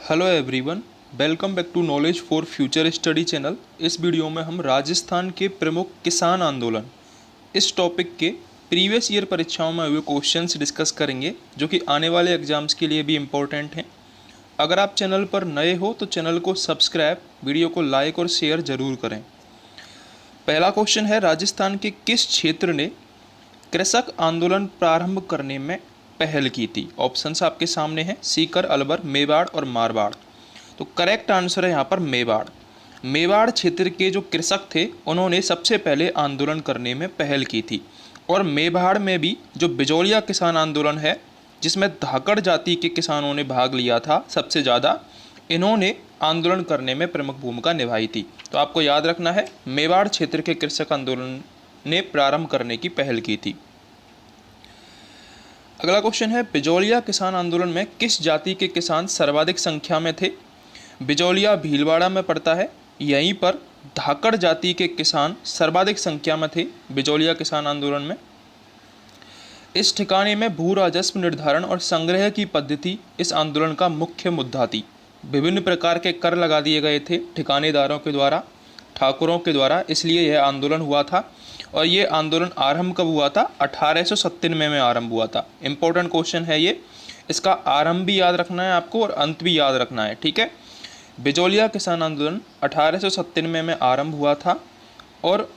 Hello everyone, welcome back to knowledge for future study channel. इस video में हम राजस्थान के प्रमुख किसान आंदोलन इस टॉपिक के प्रीवियस ईयर परीक्षाओं में हुए क्वेश्चंस डिस्कस करेंगे, जो कि आने वाले एग्जाम्स के लिए भी इम्पोर्टेंट हैं। अगर आप चैनल पर नए हो तो चैनल को सब्सक्राइब, वीडियो को लाइक और शेयर ज़रूर करें। पहला क्वेश्चन है, राजस्थान के किस क्षेत्र ने कृषक आंदोलन प्रारंभ करने में पहल की थी? ऑप्शंस आपके सामने हैं, सीकर, अलवर, मेवाड़ और मारवाड़। तो करेक्ट आंसर है यहाँ पर मेवाड़। मेवाड़ क्षेत्र के जो कृषक थे उन्होंने सबसे पहले आंदोलन करने में पहल की थी। और मेवाड़ में भी जो बिजौलिया किसान आंदोलन है, जिसमें धाकड़ जाति के किसानों ने भाग लिया था सबसे ज़्यादा, इन्होंने आंदोलन करने में प्रमुख भूमिका निभाई थी। तो आपको याद रखना है, मेवाड़ क्षेत्र के कृषक आंदोलन ने प्रारंभ करने की पहल की थी। अगला क्वेश्चन है, बिजौलिया किसान आंदोलन में किस जाति के किसान सर्वाधिक संख्या में थे? बिजौलिया भीलवाड़ा में पड़ता है। यहीं पर धाकड़ जाति के किसान सर्वाधिक संख्या में थे बिजौलिया किसान आंदोलन में। इस ठिकाने में भू राजस्व निर्धारण और संग्रह की पद्धति इस आंदोलन का मुख्य मुद्दा थी। विभिन्न प्रकार के कर लगा दिए गए थे ठिकानेदारों के द्वारा, ठाकुरों के द्वारा, इसलिए यह आंदोलन हुआ था। और ये आंदोलन आरंभ कब हुआ था? 1897 में आरंभ हुआ था। इंपॉर्टेंट क्वेश्चन है ये, इसका आरंभ भी याद रखना है आपको और अंत भी याद रखना है, ठीक है। बिजौलिया किसान आंदोलन 1897 में आरंभ हुआ था और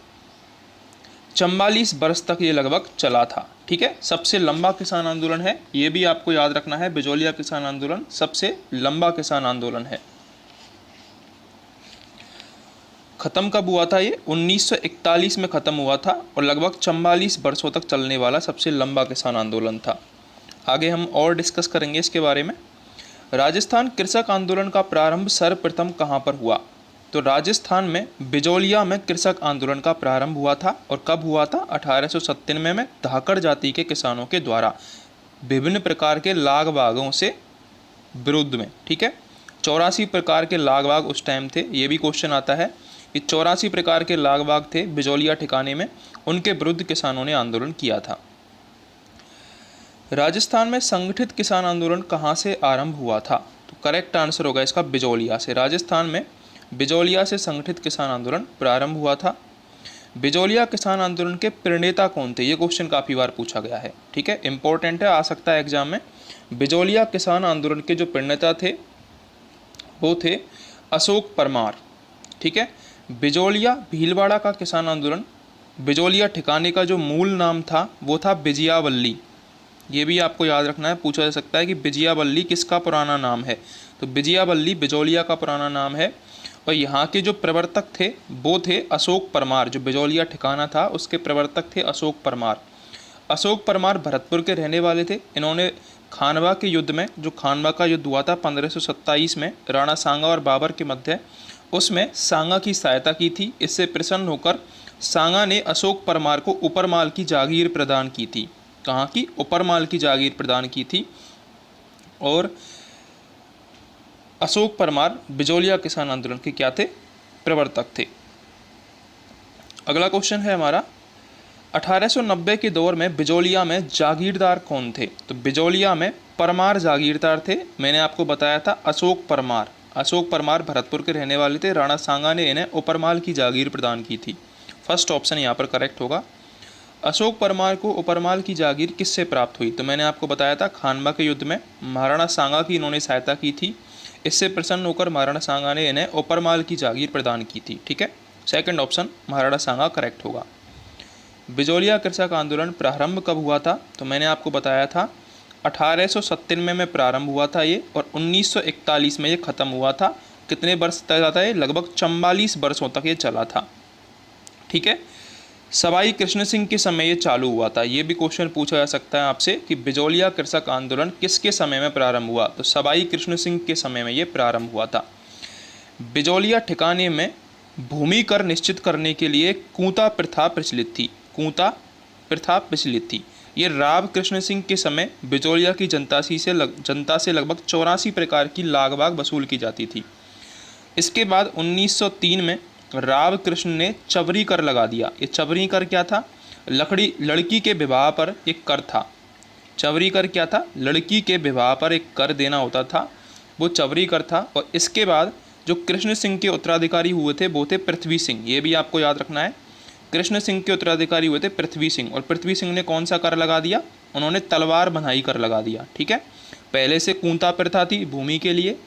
44 वर्ष तक ये लगभग चला था, ठीक है। सबसे लंबा किसान आंदोलन है, ये भी आपको याद रखना है। बिजौलिया किसान आंदोलन सबसे लंबा किसान आंदोलन है। ख़त्म कब हुआ था ये? 1941 में ख़त्म हुआ था और लगभग 44 वर्षों तक चलने वाला सबसे लंबा किसान आंदोलन था। आगे हम और डिस्कस करेंगे इसके बारे में। राजस्थान कृषक आंदोलन का प्रारंभ सर्वप्रथम कहाँ पर हुआ? तो राजस्थान में बिजौलिया में कृषक आंदोलन का प्रारंभ हुआ था। और कब हुआ था? 1897 में धाकड़ जाति के किसानों के द्वारा विभिन्न प्रकार के लाग बागों से विरुद्ध में, ठीक है। 84 प्रकार के लाग बाग उस टाइम थे। ये भी क्वेश्चन आता है कि 84 प्रकार के लाग बाग थे बिजौलिया ठिकाने में, उनके विरुद्ध किसानों ने आंदोलन किया था। राजस्थान में संगठित किसान आंदोलन कहाँ से आरंभ हुआ था? तो करेक्ट आंसर होगा इसका बिजौलिया से। राजस्थान में बिजौलिया से संगठित किसान आंदोलन प्रारंभ हुआ था। बिजौलिया किसान आंदोलन के प्रणेता कौन थे? ये क्वेश्चन काफ़ी बार पूछा गया है, ठीक है, इंपॉर्टेंट है, आ सकता है एग्जाम में। बिजौलिया किसान आंदोलन के जो प्रणेता थे वो थे अशोक परमार, ठीक है। बिजौलिया भीलवाड़ा का किसान आंदोलन, बिजौलिया ठिकाने का जो मूल नाम था वो था विजयावल्ली। ये भी आपको याद रखना है, पूछा जा सकता है कि विजयावल्ली किसका पुराना नाम है? तो विजयावल्ली बिजौलिया का पुराना नाम है। और यहाँ के जो प्रवर्तक थे वो थे अशोक परमार। जो बिजौलिया ठिकाना था उसके प्रवर्तक थे अशोक परमार। अशोक परमार भरतपुर के रहने वाले थे। इन्होंने खानवा के युद्ध में, जो खानवा का युद्ध हुआ था 1527 में राणा सांगा और बाबर के मध्य, उसमें सांगा की सहायता की थी। इससे प्रसन्न होकर सांगा ने अशोक परमार को उपरमाल की जागीर प्रदान की थी। कहाँ की? उपरमाल की जागीर प्रदान की थी। और अशोक परमार बिजौलिया किसान आंदोलन के क्या थे? प्रवर्तक थे। अगला क्वेश्चन है हमारा, 1890 के दौर में बिजौलिया में जागीरदार कौन थे? तो बिजौलिया में परमार जागीरदार थे। मैंने आपको बताया था अशोक परमार। अशोक परमार भरतपुर के रहने वाले थे। राणा सांगा ने इन्हें उपरमाल की जागीर प्रदान की थी। फर्स्ट ऑप्शन यहाँ पर करेक्ट होगा। अशोक परमार को उपरमाल की जागीर किससे प्राप्त हुई? तो मैंने आपको बताया था खानवा के युद्ध में महाराणा सांगा की इन्होंने सहायता की थी। इससे प्रसन्न होकर महाराणा सांगा ने इन्हें उपरमाल की जागीर प्रदान की थी, ठीक है। सेकंड ऑप्शन महाराणा सांगा करेक्ट होगा। बिजौलिया कृषक आंदोलन प्रारंभ कब हुआ था? तो मैंने आपको बताया था 1897 में प्रारंभ हुआ था ये, और 1941 में ये ख़त्म हुआ था। कितने वर्ष तक चला था ये? लगभग 44 वर्षों तक ये चला था, ठीक है। सवाई कृष्ण सिंह के समय ये चालू हुआ था। ये भी क्वेश्चन पूछा जा सकता है आपसे कि बिजौलिया कृषक आंदोलन किसके समय में प्रारंभ हुआ? तो सवाई कृष्ण सिंह के समय में ये प्रारंभ हुआ था। बिजौलिया ठिकाने में भूमि कर निश्चित करने के लिए कूता प्रथा प्रचलित थी। कूता प्रथा प्रचलित थी। ये राव कृष्ण सिंह के समय बिजौलिया की जनता से लगभग 84 प्रकार की लाग बाग वसूल की जाती थी। इसके बाद 1903 में राव कृष्ण ने चवरी कर लगा दिया। ये चवरी कर क्या था? लड़की के विवाह पर एक कर था। चवरी कर क्या था? लड़की के विवाह पर एक कर देना होता था। वो चवरीकर था। और इसके बाद जो कृष्ण सिंह के उत्तराधिकारी हुए थे वो थे पृथ्वी सिंह। ये भी आपको याद रखना है, कृष्ण सिंह के उत्तराधिकारी हुए थे पृथ्वी सिंह। और पृथ्वी सिंह ने कौन सा कर लगा दिया? उन्होंने तलवार बंधाई कर लगा दिया। ठीक है, पहले से कूंता प्रथा थी भूमि के लिए,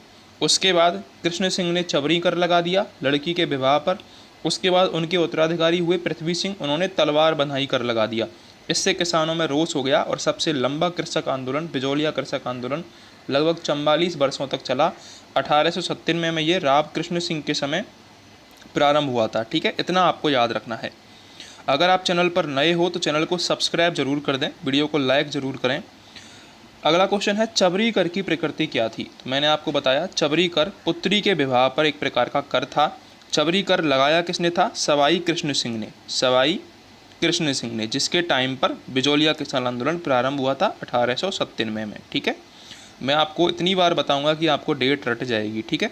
उसके बाद कृष्ण सिंह ने चवरी कर लगा दिया लड़की के विवाह पर, उसके बाद उनके उत्तराधिकारी हुए पृथ्वी सिंह, उन्होंने तलवार बंधाई कर लगा दिया। इससे किसानों में रोष हो गया और सबसे लंबा कृषक आंदोलन बिजोलिया कृषक आंदोलन लगभग 44 वर्षों तक चला। 1897 में ये राव कृष्ण सिंह के समय प्रारंभ हुआ था। ठीक है, इतना आपको याद रखना है। अगर आप चैनल पर नए हो तो चैनल को सब्सक्राइब जरूर कर दें, वीडियो को लाइक जरूर करें। अगला क्वेश्चन है चबरी कर की प्रकृति क्या थी? तो मैंने आपको बताया चबरी कर पुत्री के विवाह पर एक प्रकार का कर था। चबरी कर लगाया किसने था? सवाई कृष्ण सिंह ने, सवाई कृष्ण सिंह ने, जिसके टाइम पर बिजोलिया किसान आंदोलन प्रारंभ हुआ था 1897 में। ठीक है, मैं आपको इतनी बार बताऊंगा कि आपको डेट रट जाएगी। ठीक है,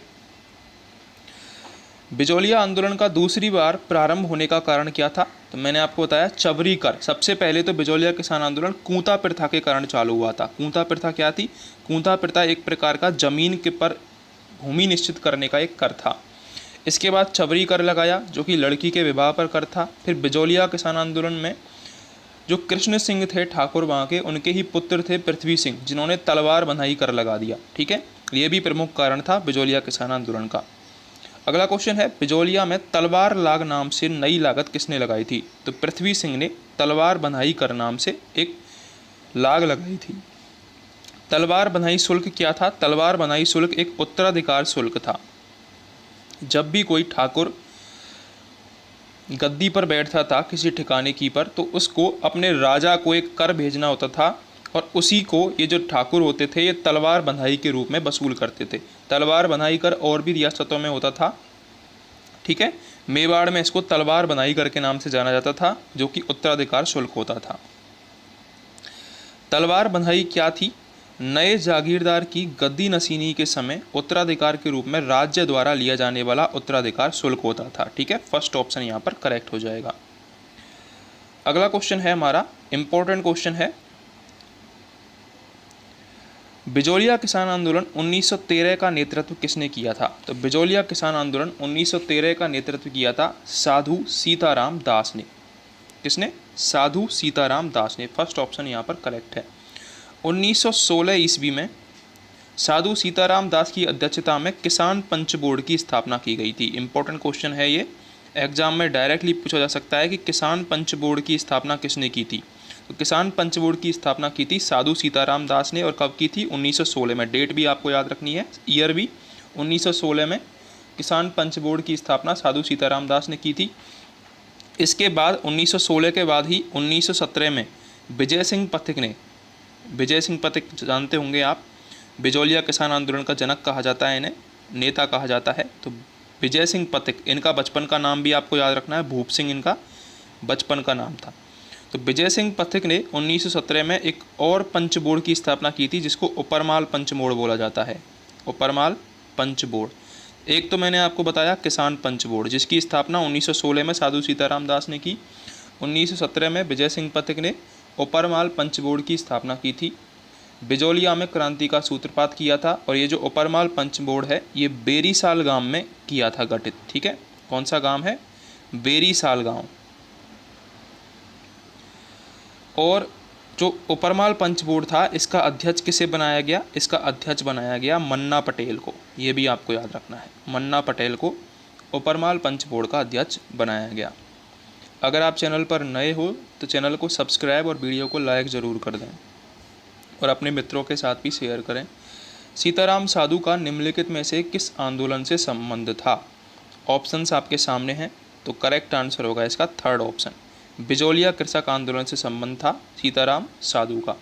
बिजोलिया आंदोलन का दूसरी बार प्रारंभ होने का कारण क्या था? तो मैंने आपको बताया चबरी कर। सबसे पहले तो बिजोलिया किसान आंदोलन कूंता प्रथा के कारण चालू हुआ था। कूंता प्रथा क्या थी? कूंता प्रथा एक प्रकार का जमीन के पर भूमि निश्चित करने का एक कर था। इसके बाद चबरी कर लगाया जो कि लड़की के विवाह पर कर था। फिर बिजोलिया किसान आंदोलन में जो कृष्ण सिंह थे ठाकुर वहाँ के, उनके ही पुत्र थे पृथ्वी सिंह, जिन्होंने तलवार बंधाई कर लगा दिया। ठीक है, ये भी प्रमुख कारण था बिजोलिया किसान आंदोलन का। अगला क्वेश्चन है बिजोलिया में तलवार लाग नाम से नई लागत किसने लगाई थी? तो पृथ्वी सिंह ने तलवार बंधाई कर नाम से एक लाग लगाई थी। तलवार बंधाई शुल्क क्या था? तलवार बंधाई शुल्क एक उत्तराधिकार शुल्क था। जब भी कोई ठाकुर गद्दी पर बैठता था किसी ठिकाने की पर, तो उसको अपने राजा को एक कर भेजना होता था और उसी को ये जो ठाकुर होते थे ये तलवार बंधाई के रूप में वसूल करते थे। तलवार बंधाई कर और भी रियासतों में होता था। ठीक है, मेवाड़ में इसको तलवार बंधाई कर के नाम से जाना जाता था, जो कि उत्तराधिकार शुल्क होता था। तलवार बंधाई क्या थी? नए जागीरदार की गद्दी नशीनी के समय उत्तराधिकार के रूप में राज्य द्वारा लिया जाने वाला उत्तराधिकार शुल्क होता था। ठीक है, फर्स्ट ऑप्शन यहाँ पर करेक्ट हो जाएगा। अगला क्वेश्चन है हमारा इंपॉर्टेंट क्वेश्चन है, बिजोलिया किसान आंदोलन 1913 का नेतृत्व किसने किया था? तो बिजोलिया किसान आंदोलन 1913 का नेतृत्व किया था साधु सीताराम दास ने। किसने? साधु सीताराम दास ने। फर्स्ट ऑप्शन यहाँ पर करेक्ट है। 1916 ईस्वी में साधु सीताराम दास की अध्यक्षता में किसान पंच बोर्ड की स्थापना की गई थी। इंपॉर्टेंट क्वेश्चन है ये, एग्जाम में डायरेक्टली पूछा जा सकता है कि किसान पंच बोर्ड की स्थापना किसने की थी? तो किसान पंच बोर्ड की स्थापना की थी साधु सीताराम दास ने। और कब की थी? 1916 में। डेट भी आपको याद रखनी है, ईयर भी। 1916 में किसान पंच बोर्ड की स्थापना साधु सीताराम दास ने की थी। इसके बाद 1916 के बाद ही 1917 में विजय सिंह पथिक ने, विजय सिंह पथिक जानते होंगे आप, बिजोलिया किसान आंदोलन का जनक कहा जाता है, इन्हें नेता कहा जाता है। तो विजय सिंह पथिक, इनका बचपन का नाम भी आपको याद रखना है, भूप सिंह इनका बचपन का नाम था। तो विजय सिंह पथिक ने 1917 में एक और पंच बोर्ड की स्थापना की थी जिसको उपरमाल पंच बोर्ड बोला जाता है। उपरमाल पंच बोर्ड। एक तो मैंने आपको बताया किसान पंच बोर्ड, जिसकी स्थापना 1916 में साधु सीताराम दास ने की। 1917 में विजय सिंह पथिक ने उपरमाल पंच बोर्ड की स्थापना की थी। बिजोलिया में क्रांति का सूत्रपात किया था। और ये जो उपरमाल पंच बोर्ड है ये बेरीसाल गांव में किया था गठित। ठीक है, कौन सा गांव है? बेरीसाल गांव। और जो उपरमाल पंच बोर्ड था इसका अध्यक्ष किसे बनाया गया? इसका अध्यक्ष बनाया गया मन्ना पटेल को। ये भी आपको याद रखना है, मन्ना पटेल को उपरमाल पंच बोर्ड का अध्यक्ष बनाया गया। अगर आप चैनल पर नए हो तो चैनल को सब्सक्राइब और वीडियो को लाइक ज़रूर कर दें और अपने मित्रों के साथ भी शेयर करें। सीताराम साधु का निम्नलिखित में से किस आंदोलन से संबंध था? ऑप्शंस आपके सामने हैं, तो करेक्ट आंसर होगा इसका थर्ड ऑप्शन। बिजोलिया कृषक आंदोलन से संबंध था सीताराम साधु का।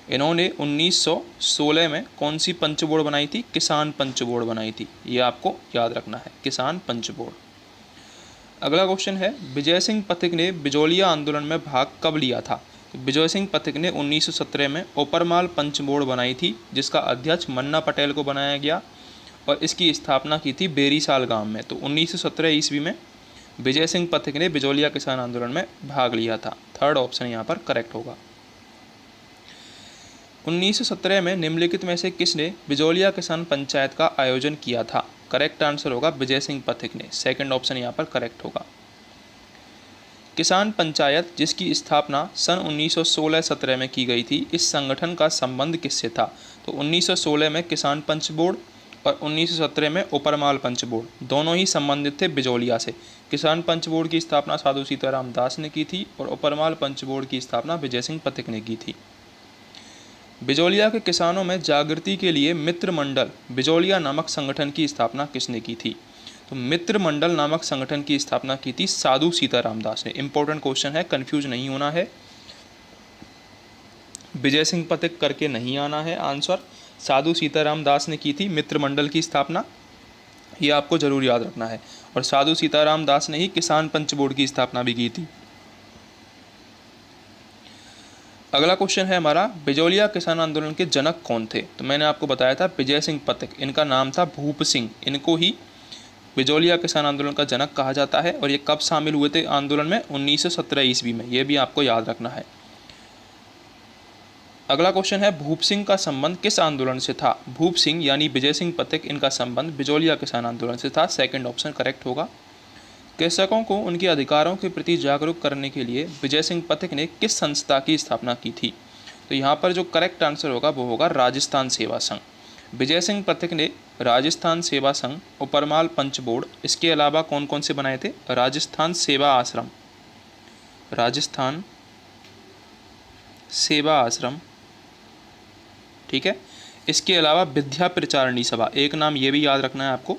इन्होंने 1916 में कौन सी पंच बोर्ड बनाई थी? किसान पंच बोर्ड बनाई थी। ये आपको याद रखना है, किसान पंच बोर्ड। अगला क्वेश्चन है, विजय सिंह पथिक ने बिजोलिया आंदोलन में भाग कब लिया था? तो विजय सिंह पथिक ने 1917 में उपरमाल पंच बोर्ड बनाई थी जिसका अध्यक्ष मन्ना पटेल को बनाया गया और इसकी स्थापना की थी बेरीसाल गांव में। तो 1917 ईस्वी में विजय सिंह पथिक ने बिजोलिया किसान आंदोलन में भाग लिया था। थर्ड ऑप्शन यहाँ पर करेक्ट होगा। 1917 में निम्नलिखित में से किसने बिजोलिया किसान पंचायत का आयोजन किया था? करेक्ट आंसर होगा विजय सिंह पथिक ने। सेकंड ऑप्शन यहाँ पर करेक्ट होगा। किसान पंचायत जिसकी स्थापना सन 1916-17 में की गई थी, इस संगठन का संबंध किससे था? तो 1916 में किसान पंच बोर्ड और 1917 में उपरमाल पंच बोर्ड दोनों ही संबंधित थे बिजोलिया से। किसान पंच बोर्ड की स्थापना साधु सीताराम दास ने की थी और उपरमाल पंच बोर्ड की स्थापना विजय सिंह पथिक ने की थी। बिजोलिया के किसानों में जागृति के लिए मित्र मंडल बिजोलिया नामक संगठन की स्थापना किसने की थी? तो मित्र मंडल नामक संगठन की स्थापना की थी साधु सीताराम दास ने। इंपॉर्टेंट क्वेश्चन है, कंफ्यूज नहीं होना है, विजय सिंह पथिक करके नहीं आना है आंसर। साधु सीताराम दास ने की थी मित्र मंडल की स्थापना, ये आपको जरूर याद रखना है। और साधु सीताराम दास ने ही किसान पंच बोर्ड की स्थापना भी की थी। अगला क्वेश्चन है हमारा, बिजोलिया किसान आंदोलन के जनक कौन थे? तो मैंने आपको बताया था विजय सिंह पथिक, इनका नाम था भूप सिंह। इनको ही बिजोलिया किसान आंदोलन का जनक कहा जाता है। और ये कब शामिल हुए थे आंदोलन में? 1917 ईस्वी में। ये भी आपको याद रखना है। अगला क्वेश्चन है, भूप सिंह का संबंध किस आंदोलन से था? भूप सिंह यानी विजय सिंह पथिक, इनका संबंध बिजोलिया किसान आंदोलन से था। सेकंड ऑप्शन करेक्ट होगा। कृषकों को उनके अधिकारों के प्रति जागरूक करने के लिए विजय सिंह पथिक ने किस संस्था की स्थापना की थी? तो यहाँ पर जो करेक्ट आंसर होगा वो होगा राजस्थान सेवा संघ। विजय सिंह पथिक ने राजस्थान सेवा संघ, उपरमाल पंच बोर्ड, इसके अलावा कौन कौन से बनाए थे? राजस्थान सेवा आश्रम, राजस्थान सेवा आश्रम, ठीक है। इसके अलावा विद्या प्रचारणी सभा, एक नाम ये भी याद रखना है आपको,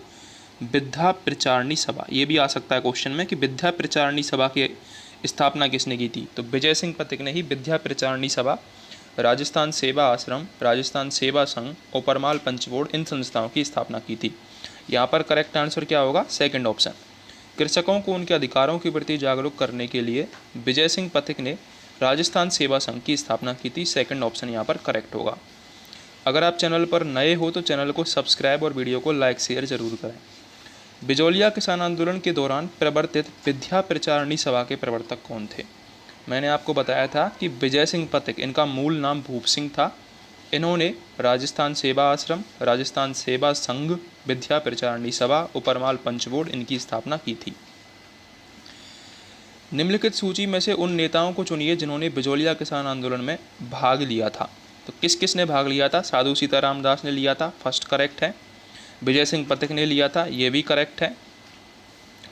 विद्या प्रचारणी सभा। ये भी आ सकता है क्वेश्चन में कि विद्या प्रचारणी सभा की स्थापना किसने की थी? तो विजय सिंह पथिक ने ही विद्या प्रचारणी सभा, राजस्थान सेवा आश्रम, राजस्थान सेवा संघ, उपरमाल पंच बोर्ड, इन संस्थाओं की स्थापना की थी। यहाँ पर करेक्ट आंसर क्या होगा? Second option. कृषकों को उनके अधिकारों के प्रति जागरूक करने के लिए विजय सिंह पथिक ने राजस्थान सेवा संघ की स्थापना की थी। सेकंड ऑप्शन यहाँ पर करेक्ट होगा। अगर आप चैनल पर नए हो तो चैनल को सब्सक्राइब और वीडियो को लाइक शेयर जरूर करें। बिजोलिया किसान आंदोलन के दौरान प्रवर्तित विद्या प्रचारणी सभा के प्रवर्तक कौन थे? मैंने आपको बताया था कि विजय सिंह पथिक, इनका मूल नाम भूप सिंह था। इन्होंने राजस्थान सेवा आश्रम, राजस्थान सेवा संघ, विद्या प्रचारणी सभा, उपरमाल पंच बोर्ड, इनकी स्थापना की थी। निम्नलिखित सूची में से उन नेताओं को चुनिए जिन्होंने बिजोलिया किसान आंदोलन में भाग लिया था। तो किस किस ने भाग लिया था? साधु सीताराम दास ने लिया था, फर्स्ट करेक्ट है। विजय सिंह पथिक ने लिया था, ये भी करेक्ट है।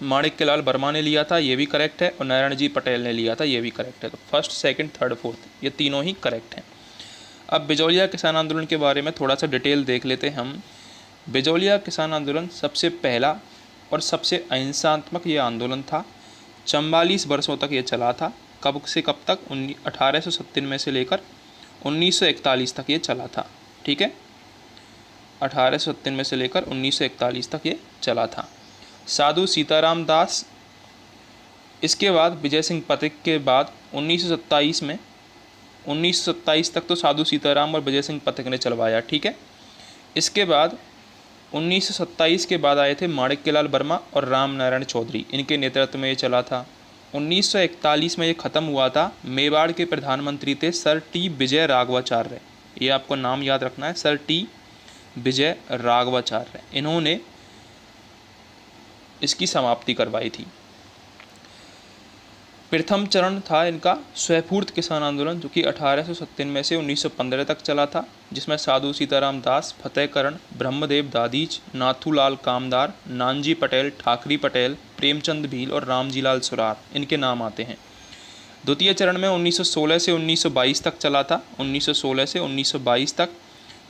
माणिक्यलाल वर्मा ने लिया था, ये भी करेक्ट है। और नारायण जी पटेल ने लिया था, ये भी करेक्ट है। तो फर्स्ट, सेकंड, थर्ड, फोर्थ, ये तीनों ही करेक्ट हैं। अब बिजोलिया किसान आंदोलन के बारे में थोड़ा सा डिटेल देख लेते हैं हम। बिजोलिया किसान आंदोलन सबसे पहला और सबसे अहिंसात्मक ये आंदोलन था। 44 वर्षों तक ये चला था। कब से कब तक? 1897 में से लेकर 1941 तक ये चला था, ठीक है। 1897 में से लेकर 1941 तक ये चला था। साधु सीताराम दास, इसके बाद विजय सिंह पथिक के बाद 1927 तक तो साधु सीताराम और विजय सिंह पथिक ने चलवाया, ठीक है। इसके बाद 1927 के बाद आए थे माणिक्यलाल वर्मा और राम नारायण चौधरी, इनके नेतृत्व में ये चला था। 1941 में ये ख़त्म हुआ था। मेवाड़ के प्रधानमंत्री थे सर टी विजय राघवाचार्य, ये आपको नाम याद रखना है, सर टी विजय राघवाचार्य। इन्होंने इसकी समाप्ति करवाई थी। प्रथम चरण था इनका स्वयंपूर्ण किसान आंदोलन, जो कि 1897 में से 1915 तक चला था, जिसमें साधु सीताराम दास, फतेहकरण, ब्रह्मदेव दादीज, नाथूलाल कामदार, नानजी पटेल, ठाकरी पटेल, प्रेमचंद भील और रामजीलाल सुरार, इनके नाम आते हैं। द्वितीय चरण में 1916 से 1922 तक चला था, 1916 से 1922 तक,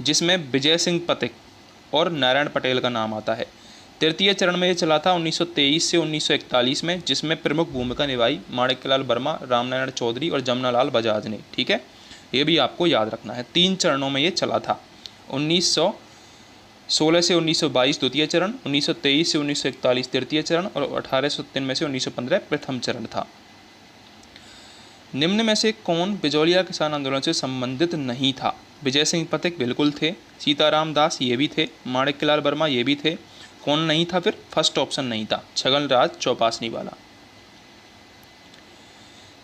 जिसमें विजय सिंह पथिक और नारायण पटेल का नाम आता है। तृतीय चरण में ये चला था 1923 से 1941 में, जिसमें प्रमुख भूमिका निभाई माणिक्यलाल वर्मा, रामनारायण चौधरी और जमनालाल बजाज ने, ठीक है। ये भी आपको याद रखना है। 3 चरणों में ये चला था। 1916 से 1922 द्वितीय चरण, 1923 से 1941 तृतीय चरण और 1897 में से 1915 प्रथम चरण था। निम्न में से कौन बिजोलिया किसान आंदोलन से संबंधित नहीं था? विजय सिंह पथिक बिल्कुल थे, सीताराम दास ये भी थे, माणिक्यलाल वर्मा ये भी थे। कौन नहीं था? फिर फर्स्ट ऑप्शन नहीं था, छगन राज चौपासनी वाला।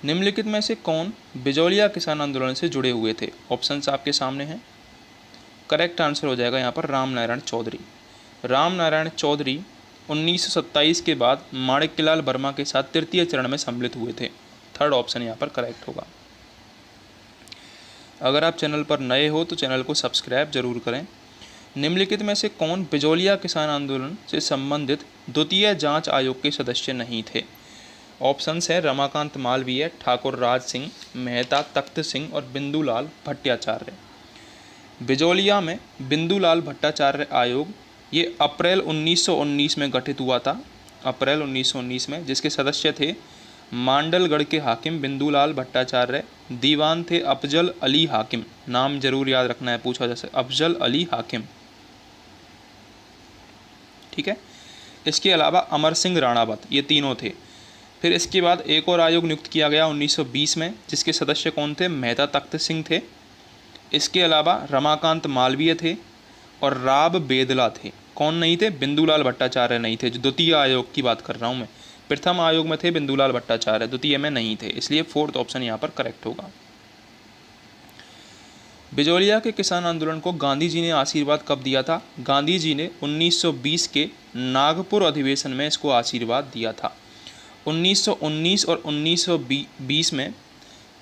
निम्नलिखित में से कौन बिजौलिया किसान आंदोलन से जुड़े हुए थे? ऑप्शंस आपके सामने हैं। करेक्ट आंसर हो जाएगा यहाँ पर राम नारायण चौधरी। राम नारायण चौधरी 1927 के बाद माणिक्यलाल वर्मा के साथ तृतीय चरण में सम्मिलित हुए थे। थर्ड ऑप्शन यहाँ पर करेक्ट होगा। अगर आप चैनल पर नए हो तो चैनल को सब्सक्राइब जरूर करें। निम्नलिखित में से कौन बिजौलिया किसान आंदोलन से संबंधित द्वितीय जांच आयोग के सदस्य नहीं थे? ऑप्शंस हैं रमाकांत मालवीय, ठाकुर राज सिंह मेहता, तख्त सिंह और बिंदुलाल भट्टाचार्य। बिजौलिया में बिंदुलाल भट्टाचार्य आयोग ये अप्रैल 1919 में गठित हुआ था, अप्रैल 1919 में, जिसके सदस्य थे मांडलगढ़ के हाकिम बिंदुलाल भट्टाचार्य, दीवान थे अफजल अली हाकिम। नाम जरूर याद रखना है, पूछा जा सकता है, अफजल अली हाकिम। ठीक है। इसके अलावा अमर सिंह राणावत, ये तीनों थे। फिर इसके बाद एक और आयोग नियुक्त किया गया 1920 में, जिसके सदस्य कौन थे? मेहता तख्त सिंह थे। इसके अलावा रमाकांत मालवीय थे और राब बेदला थे। कौन नहीं थे? बिंदुलाल भट्टाचार्य नहीं थे, जो द्वितीय आयोग की बात कर रहा हूँ मैं। प्रथम आयोग में थे बिंदुलाल भट्टाचार्य, द्वितीय में नहीं थे, इसलिए फोर्थ ऑप्शन यहाँ पर करेक्ट होगा। बिजौलिया के किसान आंदोलन को गांधी जी ने आशीर्वाद कब दिया था? गांधी जी ने 1920 के नागपुर अधिवेशन में इसको आशीर्वाद दिया था। 1919 और 1920 में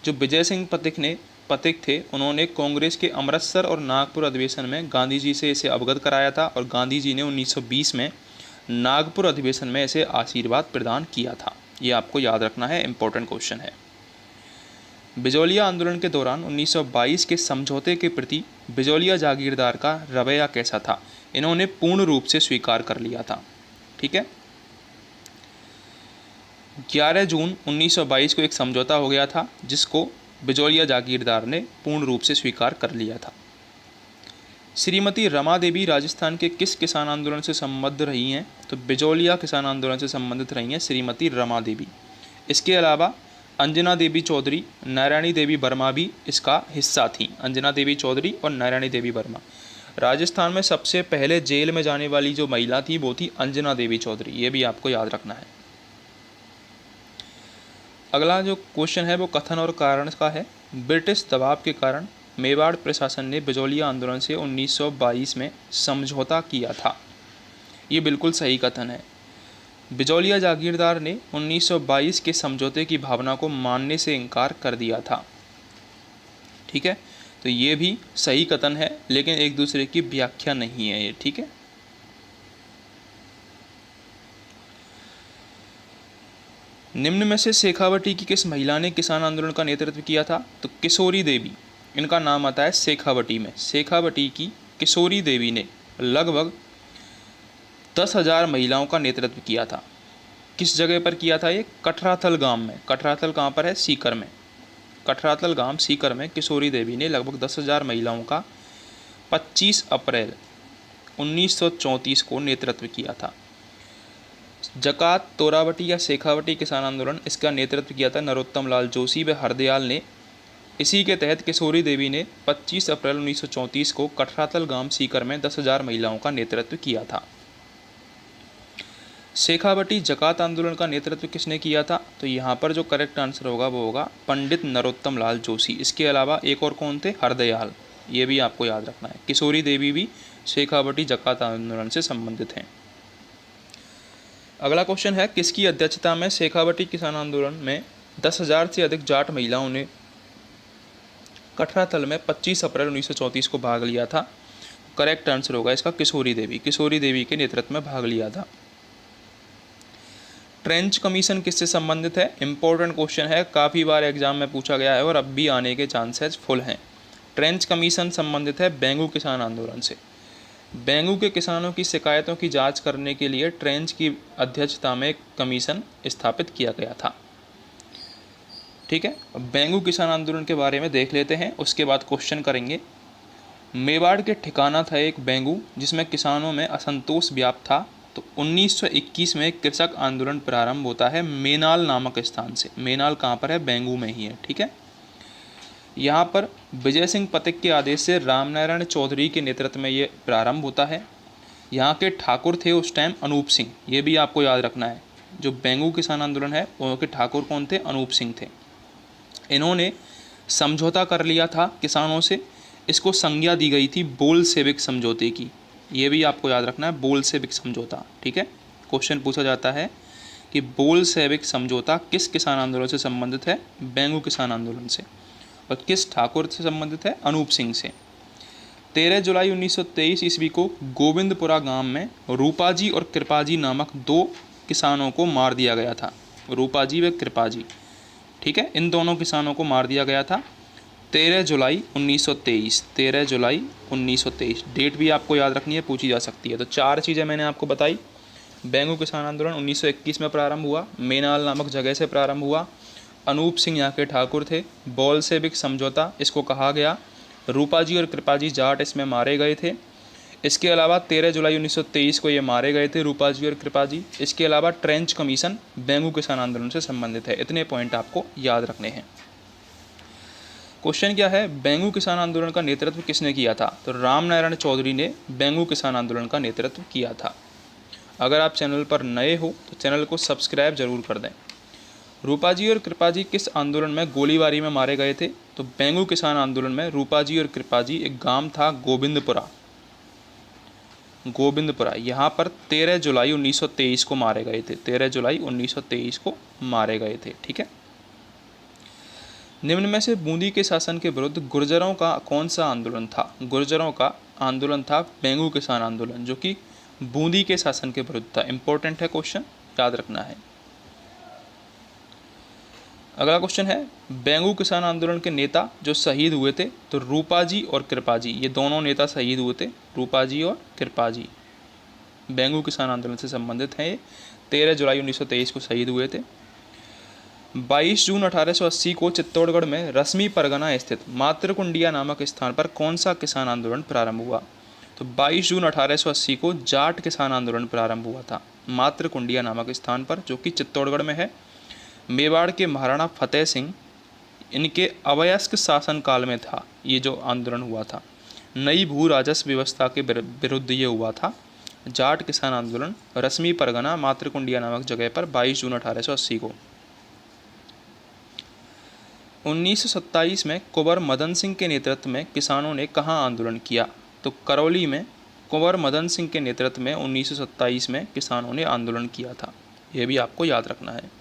जो विजय सिंह पथिक थे, उन्होंने कांग्रेस के अमृतसर और नागपुर अधिवेशन में गांधी जी से इसे अवगत कराया था और गांधी जी ने 1920 में नागपुर अधिवेशन में इसे आशीर्वाद प्रदान किया था। ये आपको याद रखना है, इंपॉर्टेंट क्वेश्चन है। बिजौलिया आंदोलन के दौरान 1922 के समझौते के प्रति बिजौलिया जागीरदार का रवैया कैसा था? इन्होंने पूर्ण रूप से स्वीकार कर लिया था। ठीक है। 11 जून 1922 को एक समझौता हो गया था, जिसको बिजौलिया जागीरदार ने पूर्ण रूप से स्वीकार कर लिया था। श्रीमती रमा देवी राजस्थान के किस किसान आंदोलन से संबद्ध रही हैं? तो बिजौलिया किसान आंदोलन से संबंधित रही हैं श्रीमती रमा देवी। इसके अलावा अंजना देवी चौधरी, नारायणी देवी वर्मा भी इसका हिस्सा थी। अंजना देवी चौधरी और नारायणी देवी वर्मा। राजस्थान में सबसे पहले जेल में जाने वाली जो महिला थी वो थी अंजना देवी चौधरी। ये भी आपको याद रखना है। अगला जो क्वेश्चन है वो कथन और कारण का है। ब्रिटिश दबाव के कारण मेवाड़ प्रशासन ने बिजौलिया आंदोलन से 1922 में समझौता किया था। ये बिल्कुल सही कथन है। बिजौलिया जागीरदार ने 1922 के समझौते की भावना को मानने से इनकार कर दिया था। ठीक है, तो ये भी सही कथन है, लेकिन एक दूसरे की व्याख्या नहीं है ये। ठीक है। निम्न में से शेखावटी की किस महिला ने किसान आंदोलन का नेतृत्व किया था? तो किशोरी देवी, इनका नाम आता है शेखावटी में। शेखावटी की किशोरी देवी ने लगभग 10,000 महिलाओं का नेतृत्व किया था। किस जगह पर किया था ये? कठराथल गांव में। कठराथल कहाँ पर है? सीकर में। कठराथल गांव सीकर में किशोरी देवी ने लगभग 10,000 महिलाओं का 25 अप्रैल 1934 को नेतृत्व किया था। जकात तोरावटी या शेखावटी किसान आंदोलन, इसका नेतृत्व किया था नरोत्तम लाल जोशी व हरदयाल ने। इसी के तहत किशोरी देवी ने 25 अप्रैल 1934 को कठराथल गांव सीकर में 10,000 महिलाओं का नेतृत्व किया था। शेखावटी जकात आंदोलन का नेतृत्व किसने किया था? तो यहाँ पर जो करेक्ट आंसर होगा वो होगा पंडित नरोत्तम लाल जोशी। इसके अलावा एक और कौन थे? हरदयाल। ये भी आपको याद रखना है। किशोरी देवी भी शेखावटी जकात आंदोलन से संबंधित हैं। अगला क्वेश्चन है, किसकी अध्यक्षता में शेखावटी किसान आंदोलन में 10,000 से अधिक जाट महिलाओं ने कठराथल में 25 अप्रैल 1934 को भाग लिया था? करेक्ट आंसर होगा इसका किशोरी देवी। किशोरी देवी के नेतृत्व में भाग लिया था। ट्रेंच कमीशन किससे संबंधित है? इंपॉर्टेंट क्वेश्चन है, काफ़ी बार एग्जाम में पूछा गया है और अब भी आने के चांसेस फुल हैं। ट्रेंच कमीशन संबंधित है बेंगू किसान आंदोलन से। बेंगू के किसानों की शिकायतों की जांच करने के लिए ट्रेंच की अध्यक्षता में एक कमीशन स्थापित किया गया था। ठीक है, अब बेंगू किसान आंदोलन के बारे में देख लेते हैं, उसके बाद क्वेश्चन करेंगे। मेवाड़ के ठिकाना था एक बेंगू, जिसमें किसानों में असंतोष व्याप्त था। तो 1921 में कृषक आंदोलन प्रारंभ होता है मेनाल नामक स्थान से। मेनाल कहाँ पर है? बेंगू में ही है। ठीक है। यहाँ पर विजय सिंह पथिक के आदेश से रामनारायण चौधरी के नेतृत्व में ये प्रारंभ होता है। यहाँ के ठाकुर थे उस टाइम अनूप सिंह। ये भी आपको याद रखना है। जो बेंगू किसान आंदोलन है उनके ठाकुर कौन थे? अनूप सिंह थे। इन्होंने समझौता कर लिया था किसानों से, इसको संज्ञा दी गई थी बोल्शेविक समझौते की। ये भी आपको याद रखना है, बोल्शेविक समझौता। ठीक है, क्वेश्चन पूछा जाता है कि बोल्शेविक समझौता किस किसान आंदोलन से संबंधित है? बेंगू किसान आंदोलन से। और किस ठाकुर से संबंधित है? अनूप सिंह से। 13 जुलाई 1923 ईस्वी को गोविंदपुरा गांव में रूपाजी और कृपाजी नामक दो किसानों को मार दिया गया था। रूपाजी व कृपाजी, ठीक है, इन दोनों किसानों को मार दिया गया था 13 जुलाई 1923। 13 जुलाई 1923 डेट भी आपको याद रखनी है, पूछी जा सकती है। तो चार चीज़ें मैंने आपको बताई। बेंगू किसान आंदोलन 1921 में प्रारंभ हुआ, मेनाल नामक जगह से प्रारंभ हुआ, अनूप सिंह यहाँ के ठाकुर थे, बोल्शेविक समझौता इसको कहा गया, रूपाजी और कृपाजी जाट इसमें मारे गए थे। इसके अलावा 13 जुलाई 1923 को ये मारे गए थे रूपाजी और कृपाजी। इसके अलावा ट्रेंच कमीशन बेंगू किसान आंदोलन से संबंधित है। इतने पॉइंट आपको याद रखने हैं। क्वेश्चन क्या है? बेंगू किसान आंदोलन का नेतृत्व किसने किया था? तो रामनारायण चौधरी ने बेंगू किसान आंदोलन का नेतृत्व किया था। अगर आप चैनल पर नए हो तो चैनल को सब्सक्राइब जरूर कर दें। रूपाजी और कृपाजी किस आंदोलन में गोलीबारी में मारे गए थे? तो बेंगू किसान आंदोलन में रूपाजी और कृपाजी, एक गांव था गोविंदपुरा, गोविंदपुरा, यहाँ पर 13 जुलाई 1923 को मारे गए थे। 13 जुलाई 1923 को मारे गए थे। ठीक है, निम्न में से बूंदी के शासन के विरुद्ध गुर्जरों का कौन सा आंदोलन था? गुर्जरों का आंदोलन था बेंगू किसान आंदोलन, जो कि बूंदी के शासन के विरुद्ध था। इंपॉर्टेंट है क्वेश्चन, याद रखना है। अगला क्वेश्चन है, बेंगू किसान आंदोलन के नेता जो शहीद हुए थे? तो रूपाजी और कृपाजी, ये दोनों नेता शहीद हुए थे, रूपाजी और कृपाजी। बेंगू किसान आंदोलन से संबंधित हैं ये। 13 जुलाई 1923 को शहीद हुए थे। 22 जून 1880 को चित्तौड़गढ़ में रश्मि परगना स्थित मातृकुंडिया नामक स्थान पर कौन सा किसान आंदोलन प्रारंभ हुआ? तो 22 जून 1880 को जाट किसान आंदोलन प्रारंभ हुआ था मातृकुंडिया नामक स्थान पर, जो कि चित्तौड़गढ़ में है। मेवाड़ के महाराणा फतेह सिंह, इनके अवयस्क शासन काल में था ये जो आंदोलन हुआ था। नई भू राजस्व व्यवस्था के विरुद्ध ये हुआ था। जाट किसान आंदोलन रश्मि परगना मातृकुंडिया नामक जगह पर 22 जून 1880 को। 1927 में कुंवर मदन सिंह के नेतृत्व में किसानों ने कहाँ आंदोलन किया? तो करौली में कुंवर मदन सिंह के नेतृत्व में 1927 में किसानों ने आंदोलन किया था। यह भी आपको याद रखना है।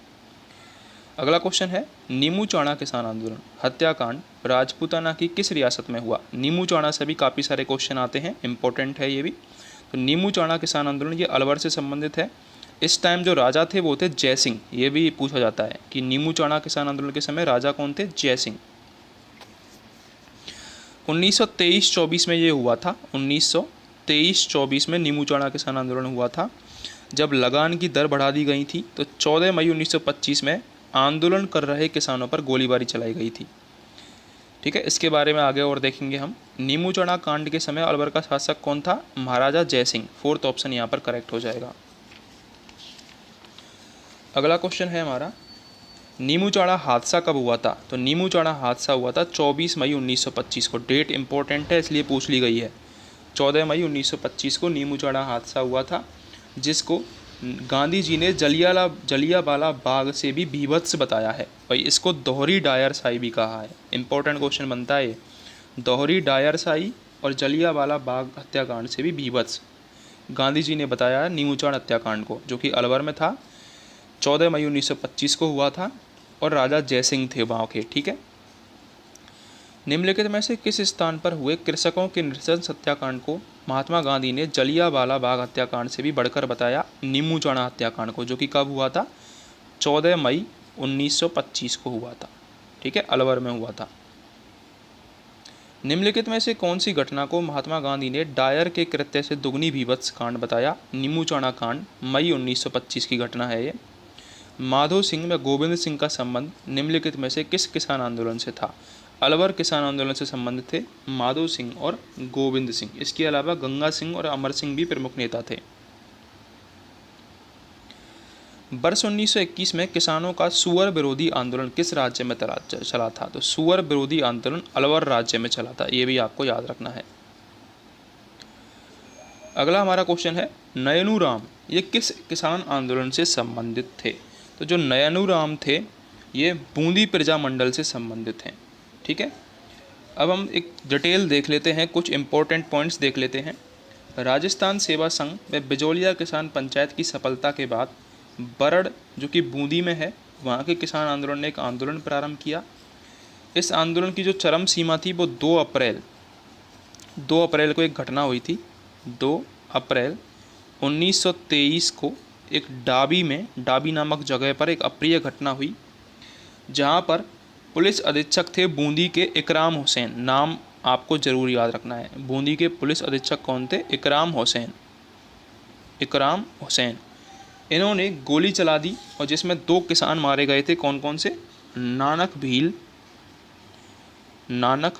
अगला क्वेश्चन है, नीमू चाणा किसान आंदोलन हत्याकांड राजपूताना की किस रियासत में हुआ? नीमू चाणा से भी काफ़ी सारे क्वेश्चन आते हैं, इंपॉर्टेंट है ये भी। तो नीमू चाणा किसान आंदोलन ये अलवर से संबंधित है। इस टाइम जो राजा थे वो थे जयसिंह। ये भी पूछा जाता है कि नीमू चाणा किसान आंदोलन के समय राजा कौन थे? जयसिंह। 1923-24 में ये हुआ था। 1923-24 में नीमू चाणा किसान आंदोलन हुआ था, जब लगान की दर बढ़ा दी गई थी। तो 14 मई 1925 में आंदोलन कर रहे किसानों पर गोलीबारी चलाई गई थी। ठीक है, इसके बारे में आगे और देखेंगे हम। नीमू चाणा कांड के समय अलवर का शासक कौन था? महाराजा जयसिंह। फोर्थ ऑप्शन यहाँ पर करेक्ट हो जाएगा। अगला क्वेश्चन है हमारा, नीमू चाणा हादसा कब हुआ था? तो नीमू चाणा हादसा हुआ था 24 मई 1925 को। डेट इंपॉर्टेंट है इसलिए पूछ ली गई है। 14 मई 1925 को नीमू चाणा हादसा हुआ था, जिसको गांधी जी ने जलियांवाला बाग से भी बीभत्स बताया है। और इसको दोहरी डायरशाही भी कहा है। इंपॉर्टेंट क्वेश्चन बनता है, दोहरी डायरशाही और जलियांवाला बाग हत्याकांड से भी बीभत्स गांधी जी ने बताया है नीमू चाणा हत्याकांड को, जो कि अलवर में था। 14 मई 1925 को हुआ था और राजा जयसिंह थे वहाँ के। ठीक है, निम्नलिखित में से किस स्थान पर हुए कृषकों के नृशंस हत्याकांड को महात्मा गांधी ने जलियांवाला बाग हत्याकांड से भी बढ़कर बताया नीमू चाणा हत्याकांड को, जो कि कब हुआ था? 14 मई 1925 को हुआ था। ठीक है, अलवर में हुआ था। निम्नलिखित में से कौन सी घटना को महात्मा गांधी ने डायर के कृत्य से दुगनी बीभत्स कांड बताया? नीमू चाणा कांड मई 1925 की घटना है ये। माधो सिंह व गोविंद सिंह का संबंध निम्नलिखित में से किस किसान आंदोलन से था? अलवर किसान आंदोलन से संबंधित थे माधो सिंह और गोविंद सिंह। इसके अलावा गंगा सिंह और अमर सिंह भी प्रमुख नेता थे। वर्ष 1921 में किसानों का सुअर विरोधी आंदोलन किस राज्य में चला था? तो सुअर विरोधी आंदोलन अलवर राज्य में चला था। ये भी आपको याद रखना है। अगला हमारा क्वेश्चन है, नयनू राम ये किस किसान आंदोलन से संबंधित थे? तो जो नयनू राम थे ये बूंदी प्रजामंडल से संबंधित हैं। ठीक है, अब हम एक डिटेल देख लेते हैं, कुछ इंपॉर्टेंट पॉइंट्स देख लेते हैं। राजस्थान सेवा संघ व बिजोलिया किसान पंचायत की सफलता के बाद बरड़ जो कि बूंदी में है, वहाँ के किसान आंदोलन ने एक आंदोलन प्रारंभ किया। इस आंदोलन की जो चरम सीमा थी वो 2 अप्रैल को एक घटना हुई थी। 2 अप्रैल 1923 को एक डाबी नामक जगह पर एक अप्रिय घटना हुई, जहाँ पर पुलिस अधीक्षक थे बूंदी के इकराम हुसैन। नाम आपको ज़रूर याद रखना है। बूंदी के पुलिस अधीक्षक कौन थे? इकराम हुसैन। इन्होंने गोली चला दी और जिसमें 2 किसान मारे गए थे। कौन कौन से? नानक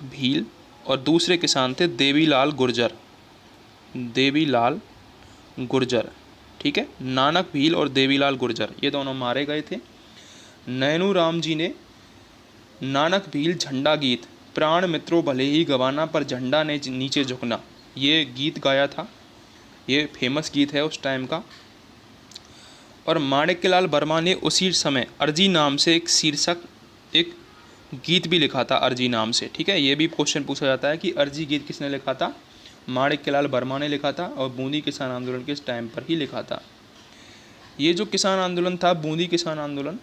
भील और दूसरे किसान थे देवीलाल गुर्जर। ठीक है, नानक भील और देवीलाल गुर्जर, ये दोनों मारे गए थे। नैनू राम जी ने नानक भील झंडा गीत प्राण मित्रों भले ही गवाना पर झंडा ने नीचे झुकना, ये गीत गाया था। ये फेमस गीत है उस टाइम का। और माणिक्यलाल वर्मा ने उसी समय अर्जी नाम से एक गीत भी लिखा था, अर्जी नाम से। ठीक है, ये भी क्वेश्चन पूछा जाता है कि अर्जी गीत किसने लिखा था? माणिक्यलाल वर्मा ने लिखा था और बूंदी किसान आंदोलन के टाइम पर ही लिखा था। ये जो किसान आंदोलन था, बूंदी किसान आंदोलन,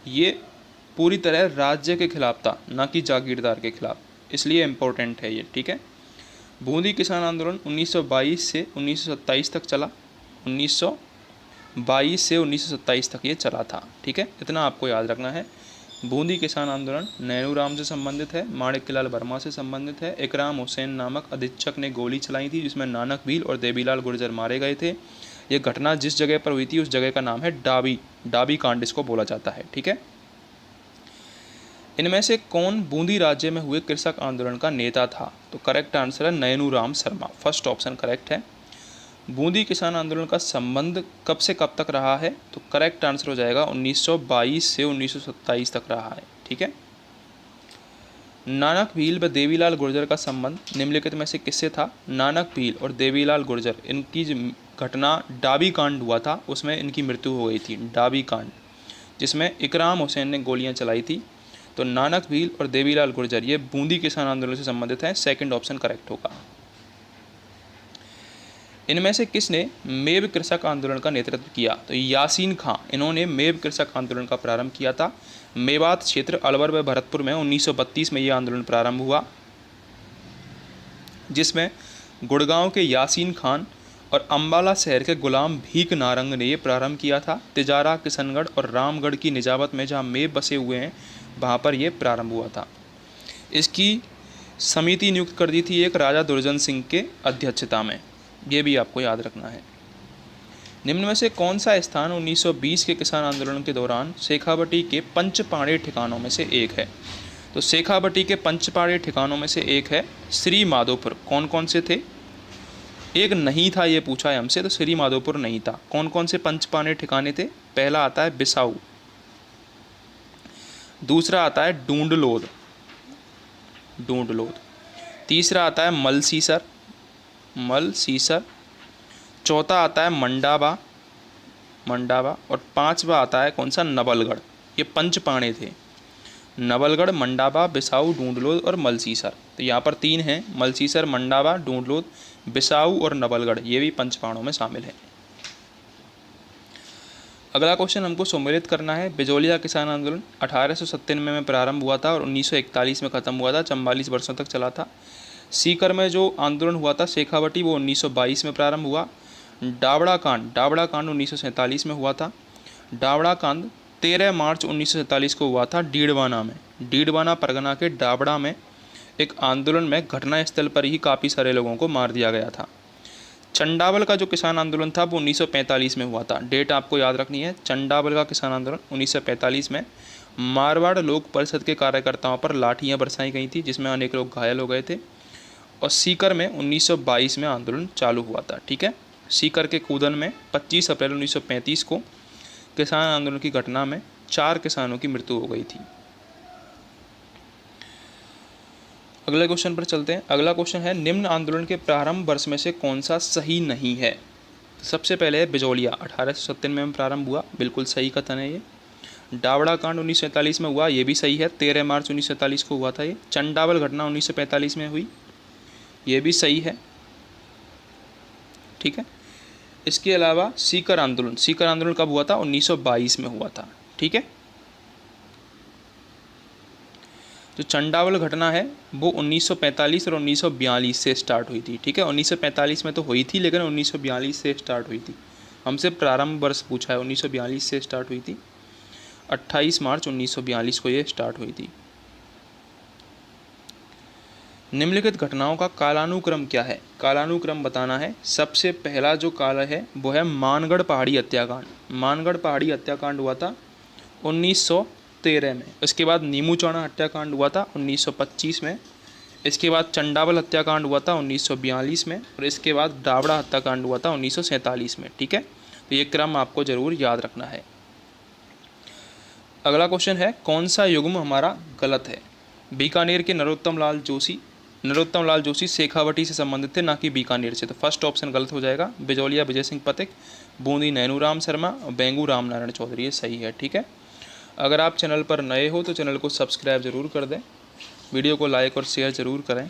ये पूरी तरह राज्य के खिलाफ था, ना कि जागीरदार के खिलाफ, इसलिए इम्पोर्टेंट है ये। ठीक है, बूंदी किसान आंदोलन 1922 से 1927 तक चला। 1922 से 1927 तक ये चला था। ठीक है, इतना आपको याद रखना है। बूंदी किसान आंदोलन नैनू राम से संबंधित है, माणिक्यलाल वर्मा से संबंधित है। इकराम हुसैन नामक अधीक्षक ने गोली चलाई थी, जिसमें नानक भील और देवीलाल गुर्जर मारे गए थे। ये घटना जिस जगह पर हुई थी उस जगह का नाम है डाबी कांड इसको बोला जाता है। ठीक है, इनमें से कौन बूंदी राज्य में हुए कृषक आंदोलन का नेता था? तो करेक्ट आंसर है Nainu Ram Sharma. First option correct है। बूंदी किसान आंदोलन का संबंध कब से कब तक रहा है? तो करेक्ट आंसर हो जाएगा 1922 से 1927 तक रहा है। ठीक है, नानक भील व देवीलाल गुर्जर का संबंध निम्नलिखित में से किससे था? नानक भील और देवीलाल गुर्जर, इनकी घटना डाबी कांड हुआ था, उसमें इनकी मृत्यु हो गई थी। डाबी कांड, जिसमें इकराम हुसैन ने गोलियां चलाई थी। तो नानक भील और देवीलाल गुर्जर ये बूंदी किसान आंदोलन से संबंधित हैं। सेकंड ऑप्शन करेक्ट होगा। इनमें से किसने मेव कृषक आंदोलन का नेतृत्व किया? तो यासीन खां, इन्होंने मेव कृषक आंदोलन का प्रारंभ किया था। मेवात क्षेत्र अलवर व भरतपुर में 1932 में यह आंदोलन प्रारंभ हुआ, जिसमें गुड़गांव के यासीन खान और अम्बाला शहर के गुलाम भीख नारंग ने यह प्रारंभ किया था। तिजारा, किशनगढ़ और रामगढ़ की निजामत में जहाँ मेव बसे हुए हैं वहाँ पर यह प्रारंभ हुआ था। इसकी समिति नियुक्त कर दी थी एक राजा दुर्जन सिंह के अध्यक्षता में, ये भी आपको याद रखना है। निम्न में से कौन सा स्थान 1920 के किसान आंदोलन के दौरान शेखावटी के पंचपाड़े ठिकानों में से एक है? तो शेखावटी के पंचपाड़े ठिकानों में से एक है श्री माधोपुर। कौन कौन से थे? एक नहीं था, ये पूछा है हमसे, तो श्री माधोपुर नहीं था। कौन कौन से पंचपाड़े ठिकाने थे? पहला आता है बिसाऊ, दूसरा आता है डूंडलोद, तीसरा आता है मलसीसर, चौथा आता है मंडावा और पांचवा आता है कौन सा? नवलगढ़। ये पंचपाणे थे, नवलगढ़, मंडावा, बिसाऊ, डूंडलोद और मलसीसर। तो यहाँ पर 3 हैं, मलसीसर, मंडावा, डूंडलोद, बिसाऊ और नवलगढ़, ये भी पंचपाणों में शामिल है। अगला क्वेश्चन हमको सम्मिलित करना है। बिजोलिया किसान आंदोलन 1897 में प्रारंभ हुआ था और 1941 में ख़त्म हुआ था, 44 वर्षों तक चला था। सीकर में जो आंदोलन हुआ था शेखावटी, वो 1922 में प्रारंभ हुआ। डाबड़ा कांड 1947 में हुआ था। डाबड़ा कांड 13 मार्च 1947 को हुआ था डीडवाना परगना के डाबड़ा में एक आंदोलन में घटना स्थल पर ही काफ़ी सारे लोगों को मार दिया गया था। चंडावल का जो किसान आंदोलन था वो 1945 में हुआ था। डेट आपको याद रखनी है। चंडावल का किसान आंदोलन 1945 में मारवाड़ लोक परिषद के कार्यकर्ताओं पर लाठियां बरसाई गई थी, जिसमें अनेक लोग घायल हो गए थे। और सीकर में 1922 में आंदोलन चालू हुआ था। ठीक है, सीकर के कूदन में 25 अप्रैल 1935 को किसान आंदोलन की घटना में 4 किसानों की मृत्यु हो गई थी। अगले क्वेश्चन पर चलते हैं। अगला क्वेश्चन है, निम्न आंदोलन के प्रारंभ वर्ष में से कौन सा सही नहीं है? सबसे पहले है बिजोलिया, 1897 में प्रारंभ हुआ, बिल्कुल सही कथन है ये। डावड़ा कांड 1947 में हुआ, ये भी सही है, 13 मार्च 1947 को हुआ था ये। चंडावल घटना 1945 में हुई, ये भी सही है, ठीक है। इसके अलावा सीकर आंदोलन कब हुआ था? 1922 में हुआ था, ठीक है। जो चंडावल घटना है वो 1945 और 1942 से स्टार्ट हुई थी, ठीक है। 1945 में तो हुई थी, लेकिन 1942 से स्टार्ट हुई थी। हमसे प्रारंभ वर्ष पूछा है, 1942 से स्टार्ट हुई थी। 28 मार्च 1942 को ये स्टार्ट हुई थी। निम्नलिखित घटनाओं का कालानुक्रम क्या है? कालानुक्रम बताना है। सबसे पहला जो काल है वो है मानगढ़ पहाड़ी हत्याकांड। मानगढ़ पहाड़ी हत्याकांड हुआ था 1913 में। इसके बाद नीमूचौड़ा हत्याकांड हुआ था 1925 में। इसके बाद चंडावल हत्याकांड हुआ था 1942 में, और इसके बाद डावड़ा हत्याकांड हुआ था 1947 में, ठीक है। तो ये क्रम आपको जरूर याद रखना है। अगला क्वेश्चन है, कौन सा युग्म हमारा गलत है? बीकानेर के नरोत्तम लाल जोशी शेखावटी से संबंधित थे, ना कि बीकानेर से। तो फर्स्ट ऑप्शन गलत हो जाएगा। बिजौलिया विजय सिंह पथिक, बूंदी नैनूराम शर्मा और बेंगू रामनारायण चौधरी, ये सही है, ठीक है। अगर आप चैनल पर नए हो तो चैनल को सब्सक्राइब जरूर कर दें, वीडियो को लाइक और शेयर जरूर करें।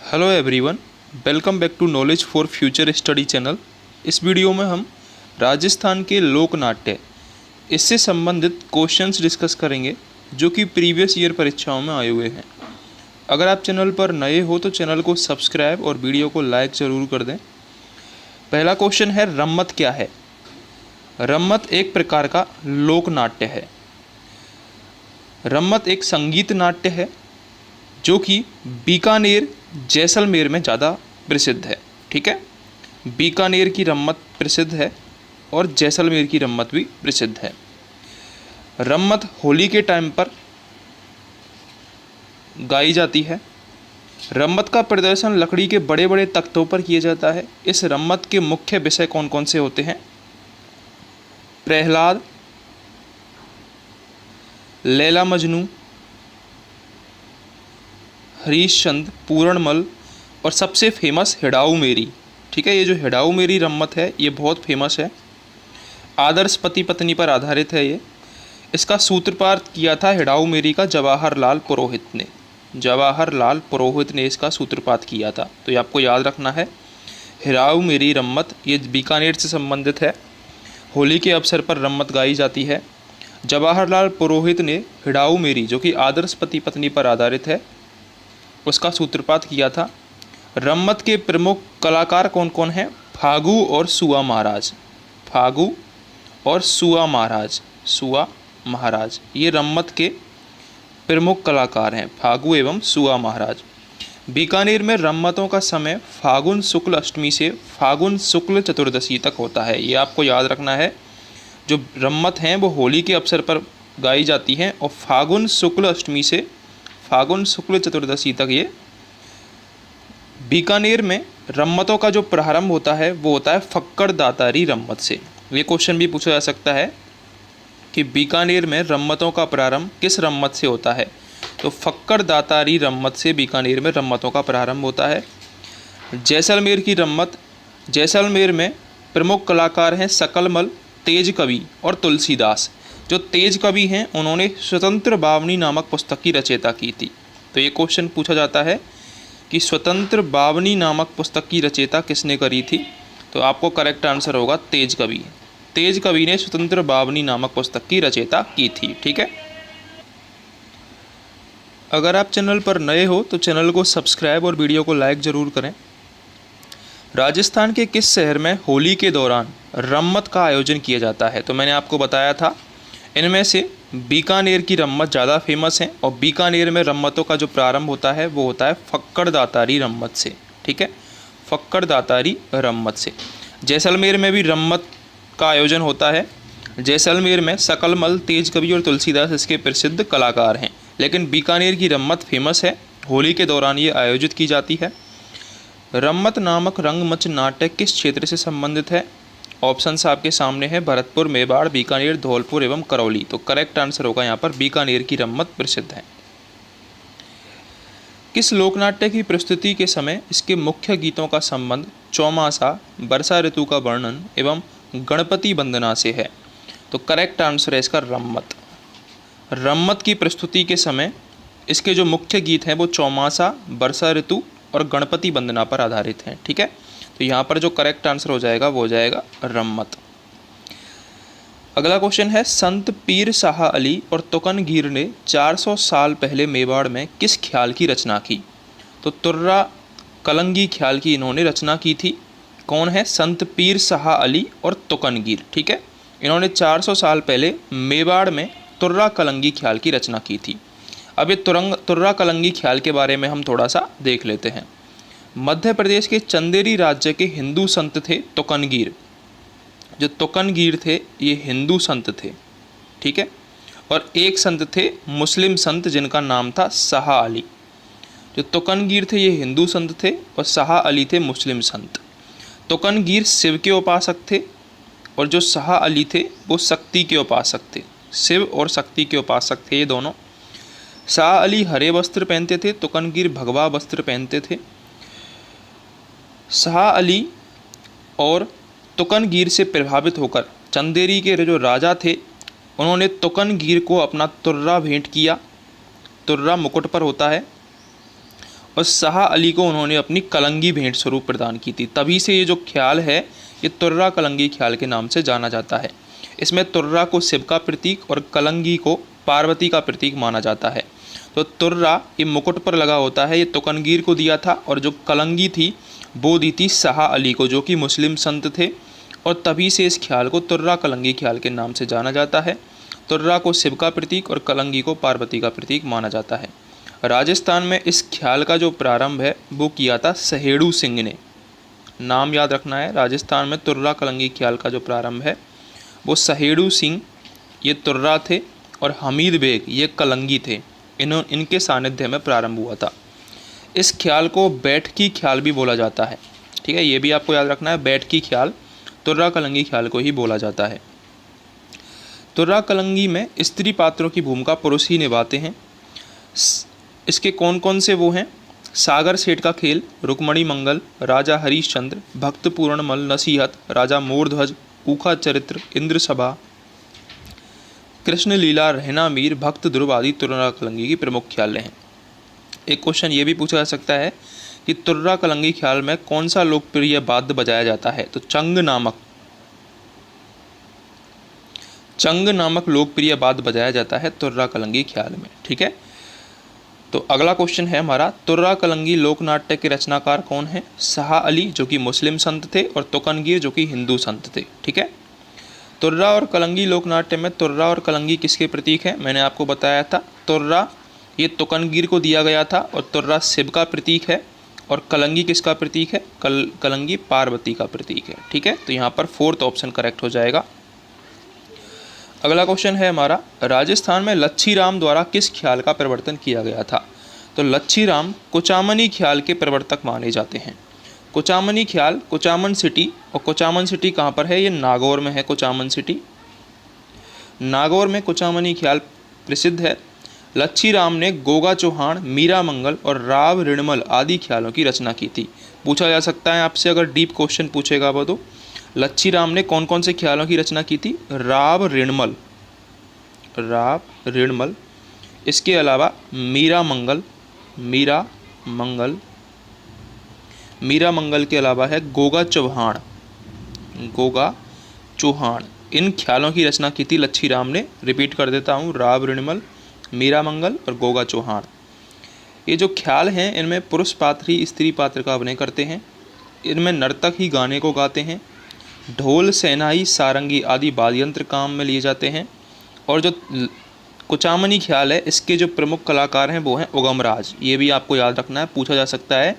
Hello everyone, welcome back to knowledge for future study channel. इस वीडियो में हम राजस्थान के लोक नाट्य, इससे संबंधित क्वेश्चंस डिस्कस करेंगे जो कि प्रीवियस ईयर परीक्षाओं में आए हुए हैं। अगर आप चैनल पर नए हो तो चैनल को सब्सक्राइब और वीडियो को लाइक ज़रूर कर दें। पहला क्वेश्चन है, रम्मत क्या है? रम्मत एक प्रकार का लोक नाट्य है। रम्मत एक संगीत नाट्य है जो कि बीकानेर जैसलमेर में ज़्यादा प्रसिद्ध है, ठीक है। बीकानेर की रम्मत प्रसिद्ध है और जैसलमेर की रम्मत भी प्रसिद्ध है। रम्मत होली के टाइम पर गाई जाती है। रम्मत का प्रदर्शन लकड़ी के बड़े बड़े तख्तों पर किया जाता है। इस रम्मत के मुख्य विषय कौन कौन से होते हैं? प्रहलाद, लैला मजनू, हरीशचंद्र, पूरणमल और सबसे फेमस हिडाऊ मेरी, ठीक है। ये जो हिडाऊ मेरी रम्मत है ये बहुत फेमस है। आदर्श पति पत्नी पर आधारित है ये। इसका सूत्रपात किया था हिडाऊ मेरी का जवाहरलाल पुरोहित ने। जवाहरलाल पुरोहित ने इसका सूत्रपात किया था, तो ये आपको याद रखना है। हिडाऊ मेरी रम्मत ये बीकानेर से संबंधित है। होली के अवसर पर रम्मत गाई जाती है। जवाहरलाल पुरोहित ने हिडाऊ मेरी, जो कि आदर्श पति पत्नी पर आधारित है, उसका सूत्रपात किया था। रम्मत के प्रमुख कलाकार कौन कौन हैं? फागू और सुआ महाराज। फागू और सुआ महाराज ये रम्मत के प्रमुख कलाकार हैं, फागू एवं सुआ महाराज। बीकानेर में रम्मतों का समय फागुन शुक्ल अष्टमी से फागुन शुक्ल चतुर्दशी तक होता है। ये आपको याद रखना है। जो रम्मत हैं वो होली के अवसर पर गाई जाती हैं और फागुन शुक्ल अष्टमी से फागुन शुक्ल चतुर्दशी तक ये। बीकानेर में रम्मतों का जो प्रारंभ होता है वो होता है फक्कड़ दातारी रम्मत से। ये क्वेश्चन भी पूछा जा सकता है कि बीकानेर में रम्मतों का प्रारंभ किस रम्मत से होता है? तो फक्कड़ दातारी रम्मत से बीकानेर में रम्मतों का प्रारंभ होता है। जैसलमेर की रम्मत, जैसलमेर में प्रमुख कलाकार हैं सकलमल, तेज कवि और तुलसीदास। जो तेज कवि हैं उन्होंने स्वतंत्र बावनी नामक पुस्तक की रचयिता की थी। तो ये क्वेश्चन पूछा जाता है कि स्वतंत्र बावनी नामक पुस्तक की रचयिता किसने करी थी? तो आपको करेक्ट आंसर होगा तेज कवि। तेज कवि ने स्वतंत्र बावनी नामक पुस्तक की रचयिता की थी, ठीक है। अगर आप चैनल पर नए हो तो चैनल को सब्सक्राइब और वीडियो को लाइक ज़रूर करें। राजस्थान के किस शहर में होली के दौरान रम्मत का आयोजन किया जाता है? तो मैंने आपको बताया था, इनमें से बीकानेर की रम्मत ज़्यादा फेमस है और बीकानेर में रम्मतों का जो प्रारंभ होता है वो होता है फक्कड़ दातारी रम्मत से, ठीक है। फक्कड़ दातारी रम्मत से। जैसलमेर में भी रम्मत का आयोजन होता है। जैसलमेर में सकलमल, तेज कवि और तुलसीदास इसके प्रसिद्ध कलाकार हैं। लेकिन बीकानेर की रम्मत फेमस है, होली के दौरान ये आयोजित की जाती है। रम्मत नामक रंगमंच नाटक किस क्षेत्र से संबंधित है? ऑप्शंस आपके सामने है, भरतपुर, मेवाड़, बीकानेर, धौलपुर एवं करौली। तो करेक्ट आंसर होगा यहाँ पर बीकानेर की रम्मत प्रसिद्ध है। किस लोकनाट्य की प्रस्तुति के समय इसके मुख्य गीतों का संबंध चौमासा, वर्षा ऋतु का वर्णन एवं गणपति वंदना से है। तो करेक्ट आंसर है इसका रम्मत। रम्मत की प्रस्तुति के समय इसके जो मुख्य गीत हैं वो चौमासा, वर्षा ऋतु और गणपति वंदना पर आधारित हैं। ठीक है, तो यहाँ पर जो करेक्ट आंसर हो जाएगा वो हो जाएगा रम्मत। अगला क्वेश्चन है, संत पीर शाह अली और तुकनगीर ने 400 साल पहले मेवाड़ में किस ख्याल की रचना की? तो तुर्रा कलंगी ख्याल की इन्होंने रचना की थी। कौन है? संत पीर शाह अली और तुकनगीर। ठीक है, इन्होंने 400 साल पहले मेवाड़ में तुर्रा कलंगी ख्याल की रचना की थी। अब ये तुर्रा कलंगी ख्याल के बारे में हम थोड़ा सा देख लेते हैं। मध्य प्रदेश के चंदेरी राज्य के हिंदू संत थे तुकनगीर। जो तुकनगीर थे ये हिंदू संत थे। ठीक है, और एक संत थे मुस्लिम संत जिनका नाम था शाह अली। जो तुकनगीर थे ये हिंदू संत थे और शाह अली थे मुस्लिम संत। तुकनगीर शिव के उपासक थे और जो शाह अली थे वो शक्ति के उपासक थे। शिव और शक्ति के उपासक थे ये दोनों। शाह अली हरे वस्त्र पहनते थे, तुकनगीर भगवा वस्त्र पहनते थे। शाह अली और तुकनगीर से प्रभावित होकर चंदेरी के जो राजा थे उन्होंने तुकनगीर को अपना तुर्रा भेंट किया। तुर्रा मुकुट पर होता है। और शाह अली को उन्होंने अपनी कलंगी भेंट स्वरूप प्रदान की थी। तभी से ये जो ख्याल है ये तुर्रा कलंगी ख्याल के नाम से जाना जाता है। इसमें तुर्रा को शिव का प्रतीक और कलंगी को पार्वती का प्रतीक माना जाता है। तो तुर्रा ये मुकुट पर लगा होता है, ये तुकनगीर को दिया था, और जो कलंगी थी वो दी थी शाह अली को जो कि मुस्लिम संत थे। और तभी से इस ख्याल को तुर्रा कलंगी ख्याल के नाम से जाना जाता है। तुर्रा को शिव का प्रतीक और कलंगी को पार्वती का प्रतीक माना जाता है। राजस्थान में इस ख्याल का जो प्रारंभ है वो किया था सहेड़ू सिंह ने। नाम याद रखना है, राजस्थान में तुर्रा कलंगी ख्याल का जो प्रारंभ है वो सहेड़ू सिंह ये तुर्रा थे और हमीद बेग ये कलंगी थे। इनके सानिध्य में प्रारंभ हुआ था। इस ख्याल को बैठकी ख्याल भी बोला जाता है। ठीक है, ये भी आपको याद रखना है, बैठकी ख्याल तुर्रा कलंगी ख्याल को ही बोला जाता है। तुर्रा कलंगी में स्त्री पात्रों की भूमिका पुरुष ही निभाते हैं। इसके कौन कौन से वो हैं? सागर सेठ का खेल, रुक्मणी मंगल, राजा हरिश्चंद्र, भक्त पूर्णमल, नसीहत, राजा मोरध्वज, ऊखा चरित्र, इंद्र सभा, कृष्ण लीला, रहना मीर, भक्त ध्रुव आदि तुर्रा कलंगी की प्रमुख ख्याल हैं। एक क्वेश्चन ये भी पूछा जा सकता है कि तुर्रा कलंगी ख्याल में कौन सा लोकप्रिय वाद्य बजाया जाता है? तो चंग नामक लोकप्रिय वाद्य बजाया जाता है तुर्रा कलंगी ख्याल में। ठीक है, तो अगला क्वेश्चन है हमारा, तुर्रा कलंगी लोकनाट्य के रचनाकार कौन है? शाह अली जो कि मुस्लिम संत थे और तुकनगीर जो कि हिंदू संत थे। ठीक है, तुर्रा और कलंगी लोकनाट्य में तुर्रा और कलंगी किसके प्रतीक है? मैंने आपको बताया था, तुर्रा ये तुकनगीर को दिया गया था और तुर्रा शिव का प्रतीक है, और कलंगी किसका प्रतीक है? कलंगी पार्वती का प्रतीक है। ठीक है, तो यहाँ पर फोर्थ ऑप्शन करेक्ट हो जाएगा। अगला क्वेश्चन है हमारा, राजस्थान में लच्छी राम द्वारा किस ख्याल का प्रवर्तन किया गया था? तो लच्छी राम कुचामनी ख्याल के प्रवर्तक माने जाते हैं। कुचामनी ख्याल, कुचामन सिटी, और कुचामन सिटी कहाँ पर है? ये नागौर में है। कुचामन सिटी नागौर में कुचामनी ख्याल प्रसिद्ध है। लच्छी राम ने गोगा चौहान, मीरा मंगल और राव ऋणमल आदि ख्यालों की रचना की थी। पूछा जा सकता है आपसे, अगर डीप क्वेश्चन पूछेगा वो, तो लच्छी राम ने कौन कौन से ख्यालों की रचना की थी? राव ऋणमल, इसके अलावा मीरा मंगल के अलावा है गोगा चौहान। इन ख्यालों की रचना की थी लच्छी राम ने। रिपीट कर देता हूँ, राव ऋणमल, मीरा मंगल और गोगा चौहान। ये जो ख्याल हैं इनमें पुरुष पात्र ही स्त्री पात्र का अभिनय करते हैं। इनमें नर्तक ही गाने को गाते हैं। ढोल, सेनाई, सारंगी आदि वाद्ययंत्र काम में लिए जाते हैं। और जो कुचामनी ख्याल है इसके जो प्रमुख कलाकार हैं वो हैं उगमराज। ये भी आपको याद रखना है, पूछा जा सकता है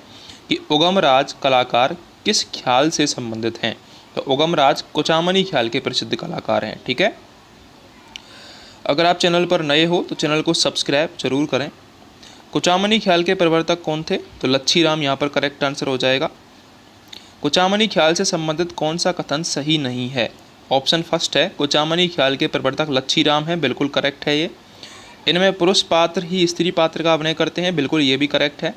कि उगमराज कलाकार किस ख्याल से संबंधित हैं? तो उगमराज कुचामनी ख्याल के प्रसिद्ध कलाकार हैं। ठीक है, अगर आप चैनल पर नए हो तो चैनल को सब्सक्राइब जरूर करें। कुचामनी ख्याल के प्रवर्तक कौन थे? तो लच्छी राम यहाँ पर करेक्ट आंसर हो जाएगा। कुचामनी ख्याल से संबंधित कौन सा कथन सही नहीं है? ऑप्शन फर्स्ट है, कुचामनी ख्याल के प्रवर्तक लच्छी राम है, बिल्कुल करेक्ट है ये। इनमें पुरुष पात्र ही स्त्री पात्र का अभिनय करते हैं, बिल्कुल ये भी करेक्ट है।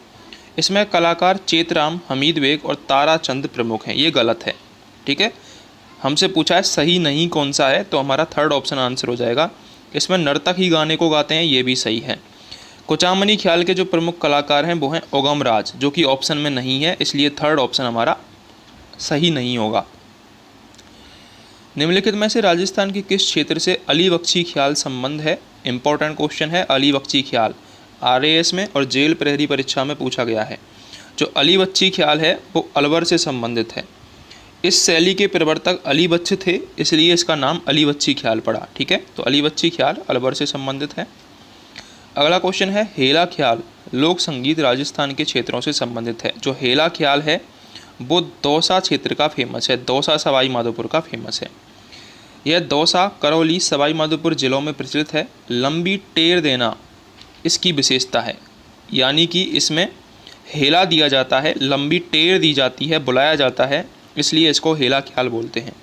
इसमें कलाकार चेतराम, हमीद बेग और ताराचंद प्रमुख हैं, ये गलत है। ठीक है, हमसे पूछा है सही नहीं कौन सा है, तो हमारा थर्ड ऑप्शन आंसर हो जाएगा। इसमें नर्तक ही गाने को गाते हैं, ये भी सही है। कुचामनी ख्याल के जो प्रमुख कलाकार हैं वो हैं उगम राज, जो कि ऑप्शन में नहीं है, इसलिए थर्ड ऑप्शन हमारा सही नहीं होगा। निम्नलिखित में से राजस्थान के किस क्षेत्र से अली बख्शी ख्याल संबंध है? इंपॉर्टेंट क्वेश्चन है। अली बख्शी ख्याल RAS में और जेल प्रहरी परीक्षा में पूछा गया है। जो अली बख्शी ख्याल है वो अलवर से संबंधित है। इस शैली के प्रवर्तक अली बख्श थे, इसलिए इसका नाम अली बख्शी ख्याल पड़ा। ठीक है, तो अली बख्शी ख्याल अलवर से संबंधित है। अगला क्वेश्चन है, हेला ख्याल लोक संगीत राजस्थान के क्षेत्रों से संबंधित है। जो हेला ख्याल है वो दौसा क्षेत्र का फेमस है, दौसा सवाई माधोपुर का फेमस है। यह दौसा, करौली, सवाई माधोपुर जिलों में प्रचलित है। लंबी टेर देना इसकी विशेषता है, यानी कि इसमें हेला दिया जाता है, लंबी टेर दी जाती है, बुलाया जाता है, इसलिए इसको हेला ख्याल बोलते हैं।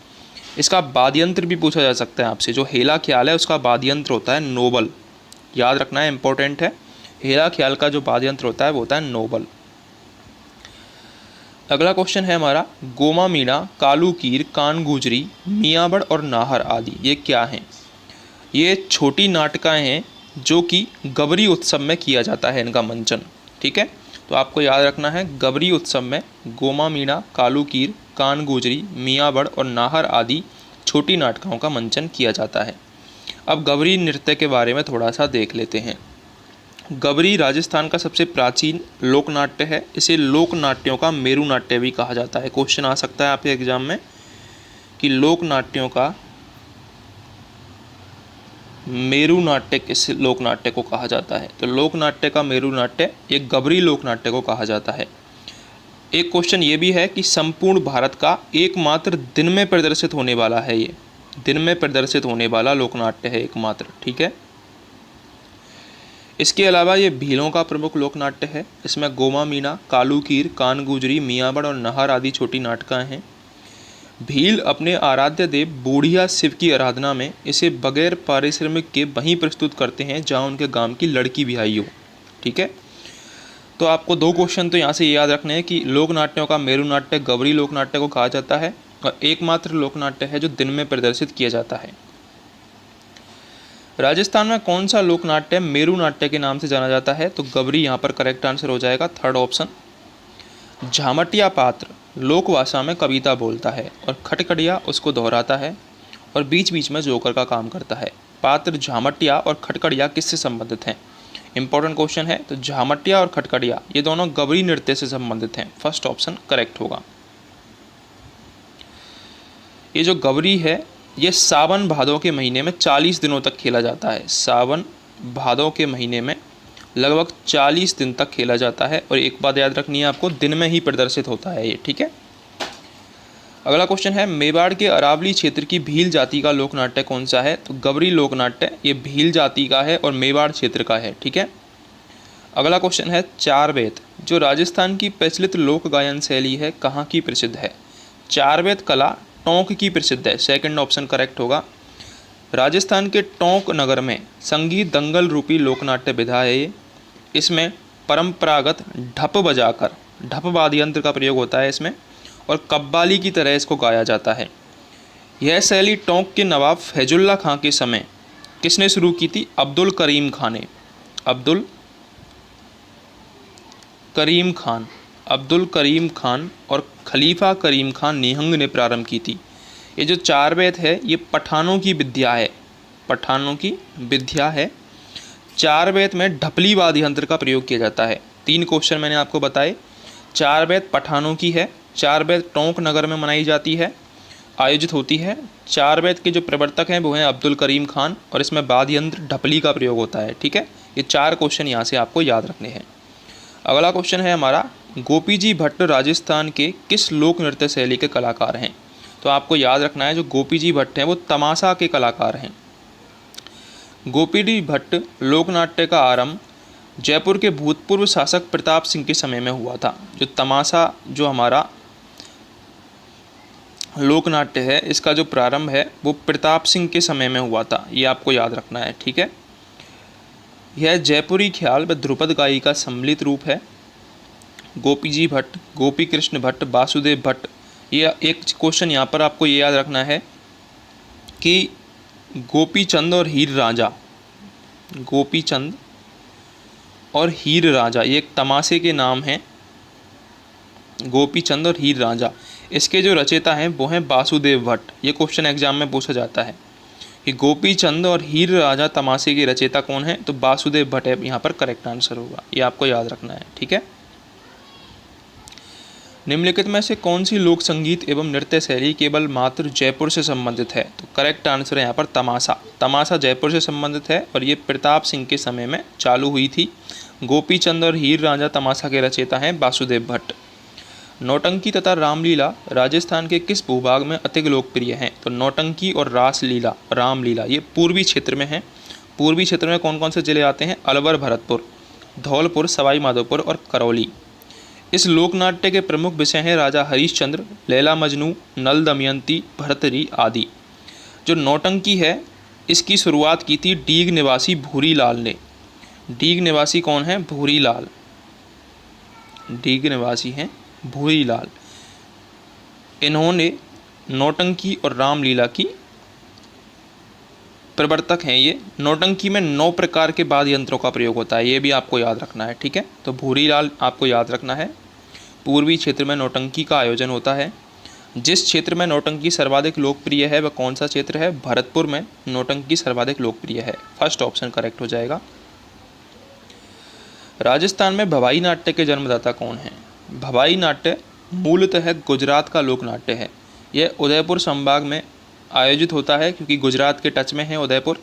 इसका वाद्ययंत्र भी पूछा जा सकता है आपसे। जो हेला ख्याल है उसका वाद्ययंत्र होता है नोबल, याद रखना है, इंपॉर्टेंट है। हेला ख्याल का जो वाद्ययंत्र होता है वो होता है नोबल। अगला क्वेश्चन है हमारा, गोमा मीणा, कालू कीर, कान गुजरी, मियाबड़ और नाहर आदि ये क्या हैं? ये छोटी नाटिकाएं हैं जो कि गबरी उत्सव में किया जाता है इनका मंचन। ठीक है, तो आपको याद रखना है, गबरी उत्सव में गोमा मीणा, कालू कीर, कान गुजरी, मियाबड़ और नाहर आदि छोटी नाटिकाओं का मंचन किया जाता है। अब गबरी नृत्य के बारे में थोड़ा सा देख लेते हैं। गबरी राजस्थान का सबसे प्राचीन लोक नाट्य है। इसे लोक नाट्यों का मेरु नाट्य भी कहा जाता है। क्वेश्चन आ सकता है आपके एग्जाम में कि लोक नाट्यों का मेरु नाट्य किस लोक नाट्य को कहा जाता है? तो लोक नाट्य का मेरु नाट्य ये गबरी लोक नाट्य को कहा जाता है। एक क्वेश्चन ये भी है कि संपूर्ण भारत का एकमात्र दिन में प्रदर्शित होने वाला है, ये दिन में प्रदर्शित होने वाला लोक नाट्य है एकमात्र। ठीक है, इसके अलावा ये भीलों का प्रमुख लोक नाट्य है। इसमें गोमा मीणा, कालू कीर, कान गुजरी, मियाबड़ और नाहर आदि छोटी नाटिकाएं हैं। भील अपने आराध्य देव बूढ़िया शिव की आराधना में इसे बगैर पारिश्रमिक के वहीं प्रस्तुत करते हैं जहां उनके गांव की लड़की ब्याही हो। ठीक है, तो आपको दो क्वेश्चन तो यहाँ से याद रखने हैं कि लोक नाट्यों का मेरु नाट्य गबरी लोक नाट्य को कहा जाता है और एकमात्र लोक नाट्य है जो दिन में प्रदर्शित किया जाता है। राजस्थान में कौन सा लोक नाट्य मेरु नाट्य के नाम से जाना जाता है? तो गबरी यहाँ पर करेक्ट आंसर हो जाएगा, थर्ड ऑप्शन। झामटिया पात्र लोक भाषा में कविता बोलता है और खटखटिया उसको दोहराता है और बीच बीच में जोकर का काम करता है। पात्र झामटिया और खटखटिया किससे संबंधित हैं? इंपॉर्टेंट क्वेश्चन है। तो झामटिया और खटखटिया ये दोनों गबरी नृत्य से संबंधित हैं, फर्स्ट ऑप्शन करेक्ट होगा। ये जो गबरी है ये सावन भादों के महीने में 40 दिनों तक खेला जाता है। सावन भादों के महीने में लगभग 40 दिन तक खेला जाता है और एक बात याद रखनी है आपको, दिन में ही प्रदर्शित होता है ये। ठीक है, अगला क्वेश्चन है, मेवाड़ के अरावली क्षेत्र की भील जाति का लोक नाट्य कौन सा है? तो गबरी लोक नाट्य ये भील जाति का है और मेवाड़ क्षेत्र का है। ठीक है, अगला क्वेश्चन है, चार वेद जो राजस्थान की प्रचलित लोक गायन शैली है कहाँ की प्रसिद्ध है? चार वेद कला टोंक की प्रसिद्ध है, सेकंड ऑप्शन करेक्ट होगा। राजस्थान के टोंक नगर में संगीत दंगल रूपी लोकनाट्य विधा है ये। इसमें परंपरागत ढप बजाकर, ढप वाद्य यंत्र का प्रयोग होता है इसमें, और कव्वाली की तरह इसको गाया जाता है। यह शैली टोंक के नवाब फैजुल्ला खां के समय किसने शुरू की थी? अब्दुल करीम खान ने। अब्दुल करीम खान और खलीफा करीम खान निहंग ने प्रारंभ की थी। ये जो चार वेद है ये पठानों की विद्या है, पठानों की विद्या है। चार वेद में ढपली वाद्य यंत्र का प्रयोग किया जाता है। तीन क्वेश्चन मैंने आपको बताए। चार वेद पठानों की है, चार वेद टोंक नगर में मनाई जाती है, आयोजित होती है। चार वेद के जो प्रवर्तक हैं वो हैं अब्दुल करीम खान और इसमें वाद्य यंत्र ढपली का प्रयोग होता है। ठीक है, ये चार क्वेश्चन यहाँ से आपको याद रखने हैं। अगला क्वेश्चन है हमारा, गोपी जी भट्ट राजस्थान के किस लोक नृत्य शैली के कलाकार हैं? तो आपको याद रखना है जो गोपी जी भट्ट हैं वो तमाशा के कलाकार हैं। गोपी जी भट्ट लोकनाट्य का आरंभ जयपुर के भूतपूर्व शासक प्रताप सिंह के समय में हुआ था। जो तमाशा जो हमारा लोकनाट्य है इसका जो प्रारंभ है वो प्रताप सिंह के समय में हुआ था, ये आपको याद रखना है। ठीक है, यह जयपुरी ख्याल व ध्रुपद गायी का सम्मिलित रूप है। गोपी जी भट्ट, गोपी कृष्ण भट्ट, वासुदेव भट्ट ये एक क्वेश्चन यहाँ पर आपको ये याद रखना है कि गोपीचंद और हीर राजा, गोपीचंद और हीर राजा ये एक तमाशे के नाम हैं, गोपीचंद और हीर राजा। इसके जो रचयिता हैं वो हैं वासुदेव भट्ट। ये क्वेश्चन एग्जाम में पूछा जाता है कि गोपीचंद और हीर राजा तमाशे के रचयिता कौन है, तो वासुदेव भट्ट है यहाँ पर करेक्ट आंसर होगा, ये आपको याद रखना है। ठीक है, निम्नलिखित में से कौन सी लोक संगीत एवं नृत्य शैली केवल मात्र जयपुर से संबंधित है, तो करेक्ट आंसर है यहाँ पर तमाशा। तमाशा जयपुर से संबंधित है और ये प्रताप सिंह के समय में चालू हुई थी। गोपीचंद और हीर राजा तमाशा के रचयिता हैं वासुदेव भट्ट। नौटंकी तथा रामलीला राजस्थान के किस भूभाग में अधिक लोकप्रिय हैं, तो नौटंकी और रासलीला, रामलीला ये पूर्वी क्षेत्र में है। पूर्वी क्षेत्र में कौन कौन से जिले आते हैं, अलवर, भरतपुर, धौलपुर, सवाई माधोपुर और करौली। इस लोकनाट्य के प्रमुख विषय हैं राजा हरिश्चंद्र, लैला मजनू, नल दमयंती, भर्तरी आदि। जो नौटंकी है इसकी शुरुआत की थी डीग निवासी भूरी लाल ने। डीग निवासी कौन है, भूरी लाल, डीग निवासी हैं भूरी लाल। इन्होंने नौटंकी और रामलीला की प्रवर्तक हैं। ये नौटंकी में 9 प्रकार के वाद्य यंत्रों का प्रयोग होता है, ये भी आपको याद रखना है। ठीक है, तो भूरी लाल आपको याद रखना है। पूर्वी क्षेत्र में नौटंकी का आयोजन होता है। जिस क्षेत्र में नौटंकी सर्वाधिक लोकप्रिय है वह कौन सा क्षेत्र है, भरतपुर में नौटंकी सर्वाधिक लोकप्रिय है। फर्स्ट ऑप्शन करेक्ट हो जाएगा। राजस्थान में भवाई नाट्य के जन्मदाता कौन है, भवाई नाट्य मूलतः गुजरात का लोक नाट्य है। यह उदयपुर संभाग में आयोजित होता है क्योंकि गुजरात के टच में है उदयपुर।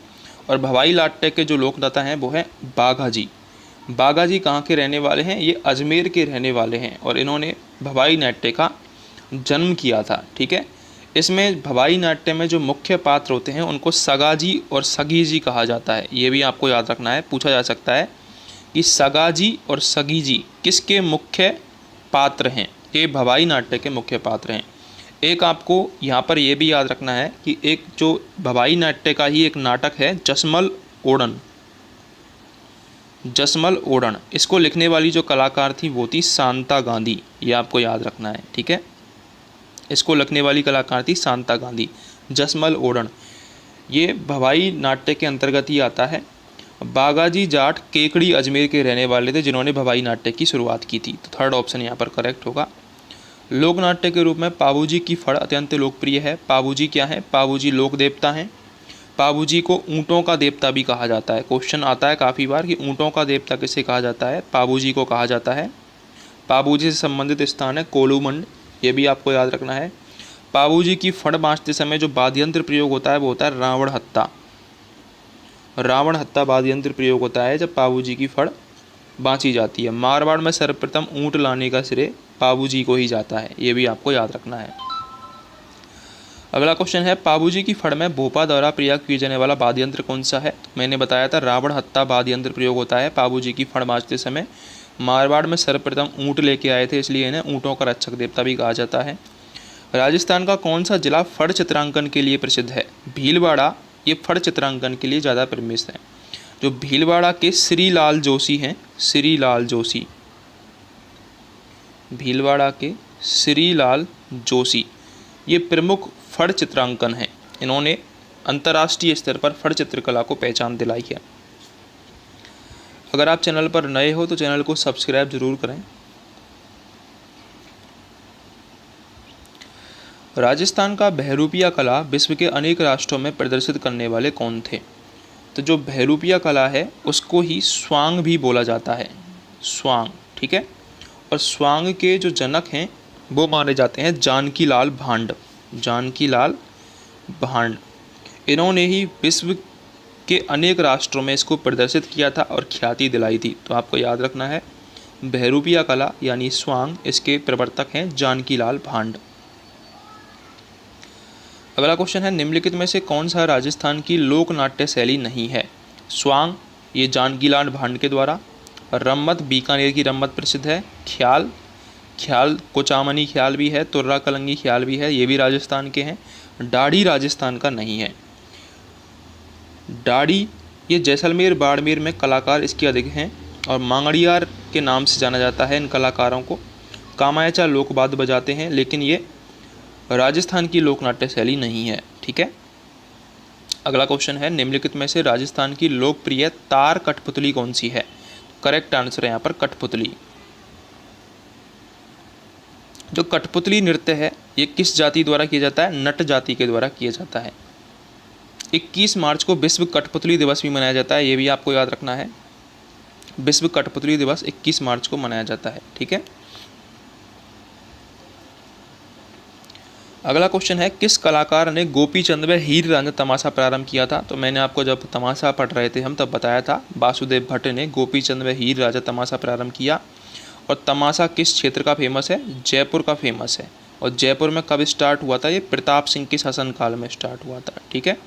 और भवाई नाट्य के जो लोकदाता हैं वो है बाघाजी। बाघाजी कहाँ के रहने वाले हैं, ये अजमेर के रहने वाले हैं और इन्होंने भवाई नाट्य का जन्म किया था। ठीक है, इसमें भवाई नाट्य में जो मुख्य पात्र होते हैं उनको सगाजी और सगीजी कहा जाता है, ये भी आपको याद रखना है। पूछा जा सकता है कि सगाजी और सगीजी किसके मुख्य पात्र हैं, ये भवाई नाट्य के मुख्य पात्र हैं। एक आपको यहाँ पर यह भी याद रखना है कि एक जो भवाई नाट्य का ही एक नाटक है जसमल ओढ़न, जसमल ओढ़न, इसको लिखने वाली जो कलाकार थी वो थी शांता गांधी, ये आपको याद रखना है। ठीक है, इसको लिखने वाली कलाकार थी शांता गांधी। जसमल ओढ़न ये भवाई नाट्य के अंतर्गत ही आता है। बागाजी जाट केकड़ी अजमेर के रहने वाले थे जिन्होंने भवाई नाट्य की शुरुआत की थी, तो थर्ड ऑप्शन यहाँ पर करेक्ट होगा। लोक नाट्य के रूप में पाबूजी की फड़ अत्यंत लोकप्रिय है। पाबूजी क्या है, पाबूजी लोक देवता हैं। पाबूजी को ऊँटों का देवता भी कहा जाता है। क्वेश्चन आता है काफ़ी बार कि ऊँटों का देवता किसे कहा जाता है, पाबूजी को कहा जाता है। पाबूजी से संबंधित स्थान है कोलूमंड, ये भी आपको याद रखना है। पाबूजी की फड़ बाँचते समय जो वाद्य यंत्र प्रयोग होता है वो होता है रावण हत्ता। रावण हत्ता वाद्य यंत्र प्रयोग होता है जब पाबूजी की फड़ बाँची जाती है। मारवाड़ में सर्वप्रथम ऊँट लाने का श्रेय पाबूजी को ही जाता है, ये भी आपको याद रखना है। अगला क्वेश्चन है पाबूजी की फड़ में भोपा द्वारा प्रयोग किए जाने वाला वाद्य यंत्र कौन सा है। मैंने बताया था रावण हत्ता वाद्य यंत्र प्रयोग होता है पाबूजी की फड़ बाँचते समय। मारवाड़ में सर्वप्रथम ऊँट लेके आए थे इसलिए इन्हें ऊँटों का रक्षक देवता भी कहा जाता है। राजस्थान का कौन सा जिला फड़ चित्रांकन के लिए प्रसिद्ध है, भीलवाड़ा ये फड़ चित्रांकन के लिए ज़्यादा प्रसिद्ध है। जो भीलवाड़ा के श्रीलाल जोशी हैं, श्रीलाल जोशी, भीलवाड़ा के श्रीलाल जोशी ये प्रमुख फड़ चित्रांकन हैं। इन्होंने अंतर्राष्ट्रीय स्तर पर फड़ चित्रकला को पहचान दिलाई है। अगर आप चैनल पर नए हो तो चैनल को सब्सक्राइब जरूर करें। राजस्थान का बहरूपिया कला विश्व के अनेक राष्ट्रों में प्रदर्शित करने वाले कौन थे, तो जो बहरूपिया कला है उसको ही स्वांग भी बोला जाता है, स्वांग। ठीक है, और स्वांग के जो जनक हैं वो माने जाते हैं जानकी लाल भांड, जानकी लाल भांड। इन्होंने ही विश्व के अनेक राष्ट्रों में इसको प्रदर्शित किया था और ख्याति दिलाई थी। तो आपको याद रखना है बहरूपिया कला यानी स्वांग, इसके प्रवर्तक हैं जानकी लाल भांड। अगला क्वेश्चन है निम्नलिखित में से कौन सा राजस्थान की लोक नाट्य शैली नहीं है। स्वांग ये जानकी लाल भांड के द्वारा, रम्मत बीकानेर की रम्मत प्रसिद्ध है, ख्याल, ख्याल कोचामनी ख्याल भी है, तुर्रा कलंगी ख्याल भी है, ये भी राजस्थान के हैं। डाढ़ी राजस्थान का नहीं है। डाढ़ी ये जैसलमेर बाड़मेर में कलाकार इसके अधिक हैं और मांगड़ियार के नाम से जाना जाता है इन कलाकारों को। कामायचा लोकवाद्य बजाते हैं लेकिन ये राजस्थान की लोकनाट्य शैली नहीं है। ठीक है। अगला क्वेश्चन है, निम्नलिखित में से राजस्थान की लोकप्रिय तार कठपुतली कौन सी है? करेक्ट आंसर है यहाँ पर कठपुतली। जो कठपुतली नृत्य है ये किस जाति द्वारा किया जाता है? नट जाति के द्वारा किया जाता है। 21 मार्च को विश्व कठपुतली दिवस भी मनाया जाता है, ये भी आपको याद रखना है। विश्व कठपुतली दिवस 21 मार्च को मनाया जाता है। ठीक है। अगला क्वेश्चन है, किस कलाकार ने गोपी चंद व हीर रांझा तमाशा प्रारंभ किया था? तो मैंने आपको जब तमाशा पढ़ रहे थे हम तब बताया था, वासुदेव भट्ट ने गोपी चंद व हीर रांझा तमाशा प्रारंभ किया। और तमाशा किस क्षेत्र का फेमस है? जयपुर का फेमस है। और जयपुर में कब स्टार्ट हुआ था? ये प्रताप सिंह के शासनकाल में स्टार्ट हुआ था। ठीक है,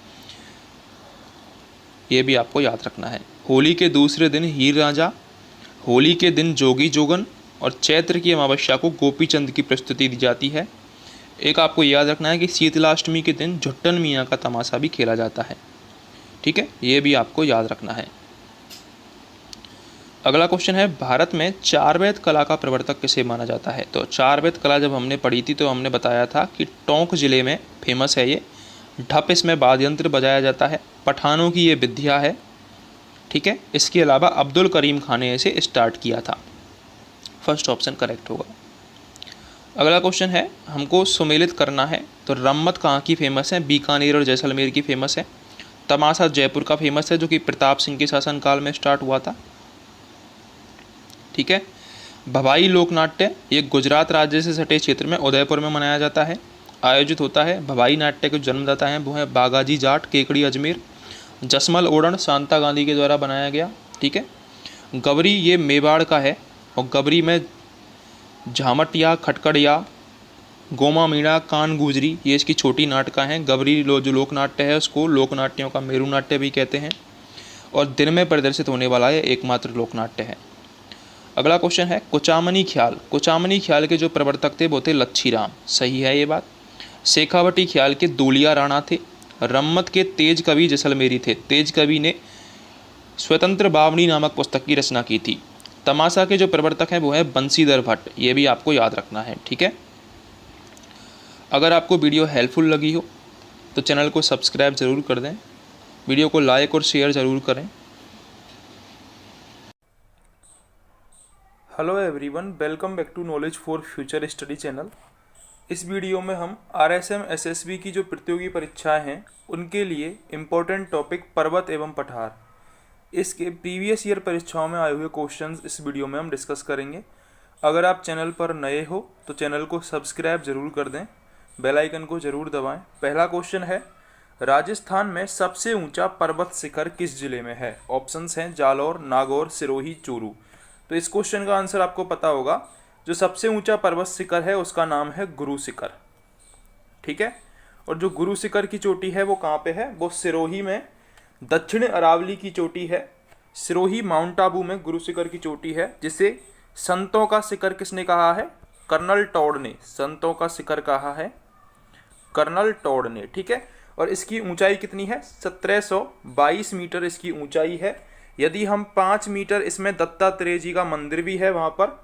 ये भी आपको याद रखना है। होली के दूसरे दिन हीर रांझा, होली के दिन जोगी जोगन और चैत्र की अमावस्या को गोपी चंद की प्रस्तुति दी जाती है। एक आपको याद रखना है कि शीतलाष्टमी के दिन झुट्टन मियाँ का तमाशा भी खेला जाता है। ठीक है, ये भी आपको याद रखना है। अगला क्वेश्चन है, भारत में चारवेद कला का प्रवर्तक किसे माना जाता है? तो चारवेद कला जब हमने पढ़ी थी तो हमने बताया था कि टोंक जिले में फेमस है ये। ढप इसमें वाद्य यंत्र बजाया जाता है, पठानों की ये विद्या है। ठीक है, इसके अलावा अब्दुल करीम खान ने इसे स्टार्ट किया था। फर्स्ट ऑप्शन करेक्ट होगा। अगला क्वेश्चन है, हमको सुमेलित करना है। तो रम्मत कहाँ की फेमस है? बीकानेर और जैसलमेर की फेमस है। तमाशा जयपुर का फेमस है जो कि प्रताप सिंह के शासनकाल में स्टार्ट हुआ था। ठीक है। भवाई लोकनाट्य ये गुजरात राज्य से सटे क्षेत्र में उदयपुर में मनाया जाता है, आयोजित होता है। भवाई नाट्य के जन्मदाता हैं वो हैं बागाजी जाट, केकड़ी अजमेर। जसमल ओढ़न शांता गांधी के द्वारा बनाया गया। ठीक है। गबरी ये मेवाड़ का है और गबरी में झामटिया, खटकड़िया, गोमा मीणा, कान गुजरी ये इसकी छोटी नाटका हैं। गबरी जो लोकनाट्य है उसको लोकनाट्यों का मेरू नाट्य भी कहते हैं और दिन में प्रदर्शित होने वाला ये एकमात्र लोकनाट्य है। अगला क्वेश्चन है, कुचामनी ख्याल। कुचामनी ख्याल के जो प्रवर्तक थे वो थे लच्छीराम। सही है ये बात। शेखावटी ख्याल के दूलिया राणा थे। रम्मत के तेज कवि जैसलमेरी थे। तेज कवि ने स्वतंत्र बावनी नामक पुस्तक की रचना की थी। तमाशा के जो प्रवर्तक हैं वो है बंसीधर भट्ट। ये भी आपको याद रखना है। ठीक है। अगर आपको वीडियो हेल्पफुल लगी हो तो चैनल को सब्सक्राइब ज़रूर कर दें, वीडियो को लाइक और शेयर ज़रूर करें। Hello everyone, welcome back to knowledge for future study channel. इस वीडियो में हम RSM SSB की जो प्रतियोगी परीक्षाएं हैं उनके लिए इम्पोर्टेंट टॉपिक पर्वत एवं पठार, इसके प्रीवियस ईयर परीक्षाओं में आए हुए क्वेश्चंस इस वीडियो में हम डिस्कस करेंगे। अगर आप चैनल पर नए हो तो चैनल को सब्सक्राइब जरूर कर दें, बेल आइकन को जरूर दबाएं। पहला क्वेश्चन है, राजस्थान में सबसे ऊंचा पर्वत शिखर किस जिले में है? ऑप्शंस हैं जालौर, नागौर, सिरोही, चूरू। तो इस क्वेश्चन का आंसर आपको पता होगा। जो सबसे ऊंचा पर्वत शिखर है उसका नाम है गुरु शिखर। ठीक है। और जो गुरु शिखर की चोटी है वो कहाँ पे है? वो सिरोही में, दक्षिण अरावली की चोटी है। सिरोही माउंट आबू में गुरु शिखर की चोटी है, जिसे संतों का शिखर किसने कहा है? कर्नल टॉड ने संतों का शिखर कहा है, कर्नल टॉड ने। ठीक है। और इसकी ऊंचाई कितनी है? 1722 मीटर इसकी ऊंचाई है। यदि हम 5 मीटर, इसमें दत्तात्रेय जी का मंदिर भी है वहाँ पर,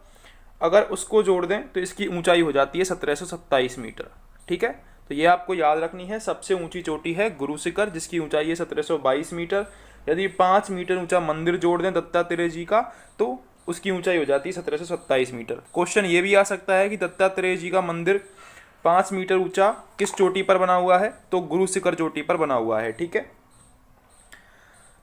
अगर उसको जोड़ दें तो इसकी ऊंचाई हो जाती है 1727 मीटर। ठीक है। तो ये आपको याद रखनी है। सबसे ऊंची चोटी है गुरु शिखर जिसकी ऊंचाई है 1722 मीटर। यदि 5 मीटर ऊंचा मंदिर जोड़ दें दत्तात्रेय जी का तो उसकी ऊंचाई हो जाती है 1727 मीटर। क्वेश्चन ये भी आ सकता है कि दत्तात्रेय जी का मंदिर 5 मीटर ऊंचा किस चोटी पर बना हुआ है? तो गुरु शिखर चोटी पर बना हुआ है। ठीक है।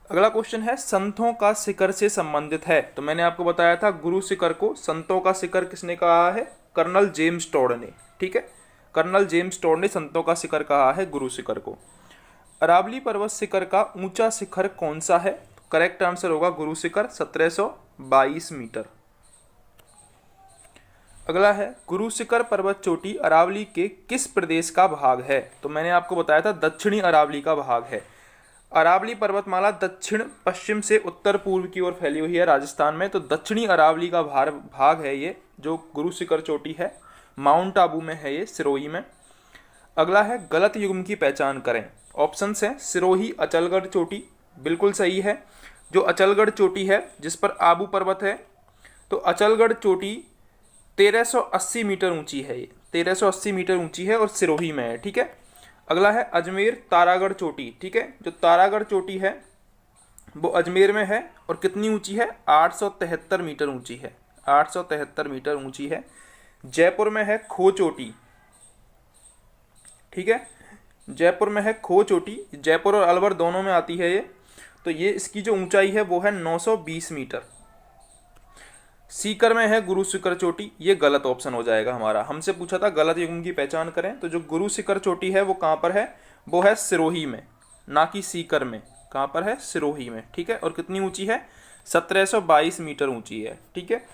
अगला क्वेश्चन है, संतों का शिखर से संबंधित है। तो मैंने आपको बताया था गुरु शिखर को संतों का शिखर किसने कहा है? कर्नल जेम्स टॉड ने। ठीक है। कर्नल जेम्स टॉड ने संतों का शिखर कहा है गुरु शिखर को। अरावली पर्वत शिखर का ऊंचा शिखर कौन सा है? करेक्ट आंसर होगा गुरु शिखर, 1722 मीटर। अगला है, गुरु शिखर पर्वत चोटी अरावली के किस प्रदेश का भाग है? तो मैंने आपको बताया था दक्षिणी अरावली का भाग है। अरावली पर्वतमाला दक्षिण पश्चिम से उत्तर पूर्व की ओर फैली हुई है राजस्थान में। तो दक्षिणी अरावली का भाग है ये जो गुरु शिखर चोटी है, माउंट आबू में है ये, सिरोही में। अगला है, गलत युग्म की पहचान करें। ऑप्शंस हैं सिरोही अचलगढ़ चोटी, बिल्कुल सही है। जो अचलगढ़ चोटी है जिस पर आबू पर्वत है, तो अचलगढ़ चोटी 1380 मीटर ऊंची है। ये 1380 मीटर ऊंची है और सिरोही में है, ठीक है। अगला है अजमेर तारागढ़ चोटी, ठीक है। जो तारागढ़ चोटी है वो अजमेर में है और कितनी ऊंची है, 873 मीटर ऊंची है, 873 मीटर ऊंची है। जयपुर में है खो चोटी, ठीक है, जयपुर में है खो चोटी, जयपुर और अलवर दोनों में आती है ये। तो ये इसकी जो ऊंचाई है वो है 920 मीटर। सीकर में है गुरु शिखर चोटी, ये गलत ऑप्शन हो जाएगा हमारा, हमसे पूछा था गलत युग्म की पहचान करें। तो जो गुरु शिखर चोटी है वो कहाँ पर है, वो है सिरोही में, ना कि सीकर में। कहाँ पर है, सिरोही में, ठीक है। और कितनी ऊंची है, 1722 मीटर ऊंची है, ठीक है।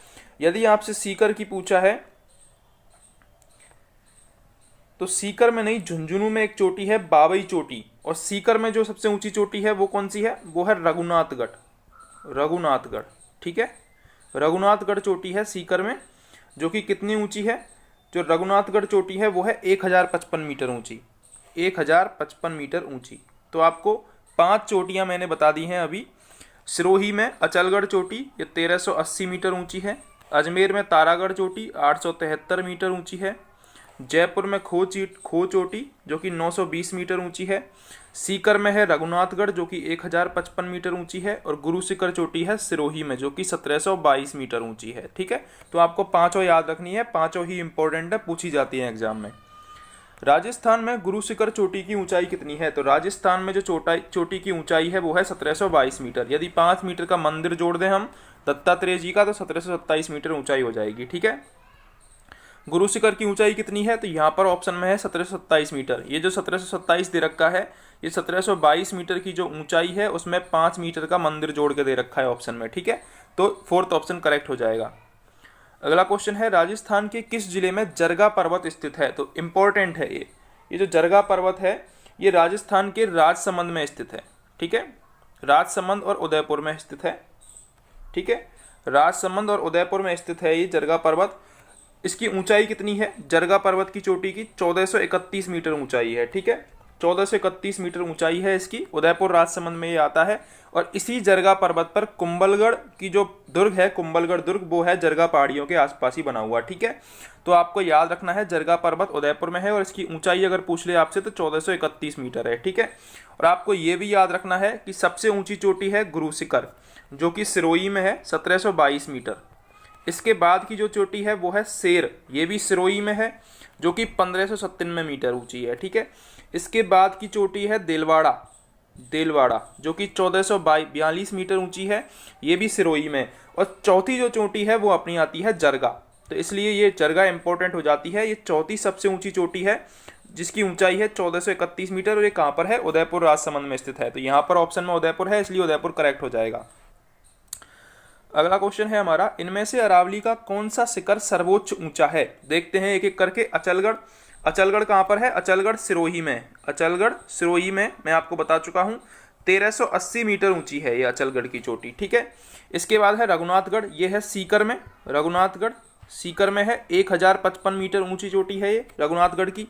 यदि आपसे सीकर की पूछा है तो सीकर में नहीं, झुंझुनू में एक चोटी है बाबई चोटी, और सीकर में जो सबसे ऊंची चोटी है वो कौन सी है, वो है रघुनाथगढ़, रघुनाथगढ़, ठीक है। रघुनाथगढ़ चोटी है सीकर में, जो कि कितनी ऊंची है, जो रघुनाथगढ़ चोटी है वो है 1055 मीटर ऊंची, 1055 मीटर ऊंची। तो आपको 5 चोटियां मैंने बता दी हैं अभी। सिरोही में अचलगढ़ चोटी, ये 1380 मीटर ऊंची है। अजमेर में तारागढ़ चोटी 873 मीटर ऊंची है। जयपुर में खो चोटी जो कि 920 मीटर ऊंची है। सीकर में है रघुनाथगढ़ जो कि 1055 मीटर ऊंची है। और गुरु शिखर चोटी है सिरोही में जो कि 1722 मीटर ऊंची है, ठीक है। तो आपको पांचों याद रखनी है, पांचों ही इंपॉर्टेंट है, पूछी जाती है एग्जाम में। राजस्थान में गुरु शिखर चोटी की ऊंचाई कितनी है, तो राजस्थान में जो चोटी की ऊंचाई है वो है 1722 मीटर। यदि 5 मीटर का मंदिर जोड़ दें हम दत्तात्रेय जी का, तो 1727 मीटर ऊंचाई हो जाएगी, ठीक है। गुरु शिखर की ऊंचाई कितनी है, तो यहाँ पर ऑप्शन में है 1727 मीटर। ये जो 1727 दे रखा है, ये 1722 मीटर की जो ऊंचाई है उसमें 5 मीटर का मंदिर जोड़ के दे रखा है ऑप्शन में, ठीक है। तो फोर्थ ऑप्शन करेक्ट हो जाएगा। अगला क्वेश्चन है राजस्थान के किस जिले में जरगा पर्वत स्थित है, तो इंपॉर्टेंट है ये जो जरगा पर्वत है ये राजस्थान के राजसमंद में स्थित है, ठीक है। राजसमंद और उदयपुर में स्थित है, ठीक है। राजसमंद और उदयपुर में स्थित है ये जरगा पर्वत। इसकी ऊंचाई कितनी है, जरगा पर्वत की चोटी की 1431 मीटर ऊंचाई है, ठीक है। 1431 मीटर ऊंचाई है इसकी, उदयपुर राजसमंद में ये आता है। और इसी जरगा पर्वत पर कुंभलगढ़ की जो दुर्ग है, कुंभलगढ़ दुर्ग, वो है जरगा पहाड़ियों के आसपास ही बना हुआ, ठीक है। तो आपको याद रखना है जरगा पर्वत उदयपुर में है और इसकी ऊंचाई अगर पूछ ले आपसे तो 1431 मीटर है, ठीक है। और आपको ये भी याद रखना है कि सबसे ऊंची चोटी है गुरु शिखर जो कि सिरोही में है, 1722 मीटर। इसके बाद की जो चोटी है वो है शेर, ये भी सिरोही में है जो कि 1597 मीटर ऊंची है, ठीक है। इसके बाद की चोटी है देलवाड़ा, देलवाड़ा जो कि 1442 मीटर ऊंची है, ये भी सिरोही में। और चौथी जो चोटी है वो अपनी आती है जरगा, तो इसलिए ये जरगा इंपॉर्टेंट हो जाती है। ये चौथी सबसे ऊंची चोटी है जिसकी ऊंचाई है 1431 मीटर और ये कहाँ पर है, उदयपुर राजसमंद में स्थित है। तो यहाँ पर ऑप्शन में उदयपुर है, इसलिए उदयपुर करेक्ट हो जाएगा। अगला क्वेश्चन है हमारा, इनमें से अरावली का कौन सा शिखर सर्वोच्च ऊंचा है। देखते हैं एक एक करके। अचलगढ़, अचलगढ़ कहाँ पर है, अचलगढ़ सिरोही में, अचलगढ़ सिरोही में मैं आपको बता चुका हूँ 1380 मीटर ऊंची है ये अचलगढ़ की चोटी, ठीक है। इसके बाद है रघुनाथगढ़, ये है सीकर में, रघुनाथगढ़ सीकर में है, 1055 मीटर ऊंची चोटी है ये रघुनाथगढ़ की।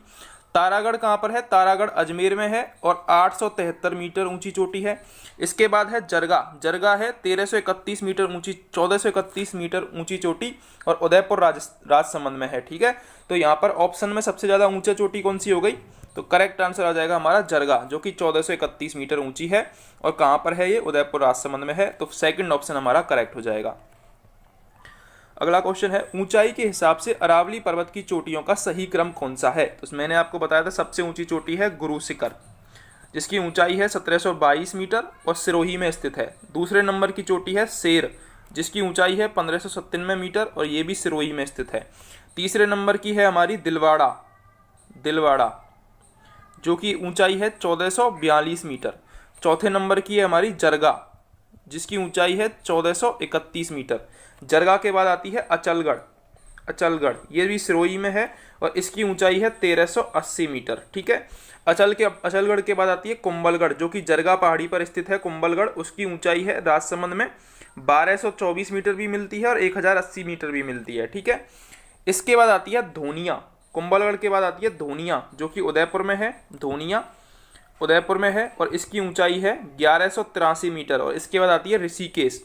तारागढ़ कहाँ पर है, तारागढ़ अजमेर में है और 873 मीटर ऊंची चोटी है। इसके बाद है जरगा, जरगा है 1331 मीटर ऊंची, 1431 मीटर ऊंची चोटी और उदयपुर राजसमंद में है, ठीक है। तो यहाँ पर ऑप्शन में सबसे ज़्यादा ऊंचा चोटी कौन सी हो गई, तो करेक्ट आंसर आ जाएगा हमारा जरगा जो कि 1431 मीटर ऊंची है और कहाँ पर है ये, उदयपुर राजसमंद में है। तो सेकंड ऑप्शन हमारा करेक्ट हो जाएगा। अगला क्वेश्चन है, ऊंचाई के हिसाब से अरावली पर्वत की चोटियों का सही क्रम कौन सा है। तो मैंने आपको बताया था सबसे ऊंची चोटी है गुरु शिखर जिसकी ऊंचाई है 1722 मीटर और सिरोही में स्थित है। दूसरे नंबर की चोटी है शेर जिसकी ऊंचाई है 1597 मीटर और ये भी सिरोही में स्थित है। तीसरे नंबर की है हमारी दिलवाड़ा, दिलवाड़ा जो कि ऊंचाई है 1442 मीटर। चौथे नंबर की है हमारी जरगा जिसकी ऊंचाई है 1431 मीटर। जरगा के बाद आती है अचलगढ़, अचलगढ़ ये भी सिरोही में है और इसकी ऊंचाई है 1380 मीटर, ठीक है। अचलगढ़ के बाद आती है कुंभलगढ़ जो कि जरगा पहाड़ी पर स्थित है कुंभलगढ़, उसकी ऊंचाई है राजसमंद में 1224 मीटर भी मिलती है और 1080 मीटर भी मिलती है, ठीक है। इसके बाद आती है धोनिया, कुंभलगढ़ के बाद आती है धोनिया जो कि उदयपुर में है, धोनिया उदयपुर में है और इसकी ऊंचाई है 1183 मीटर। और इसके बाद आती है ऋषिकेश,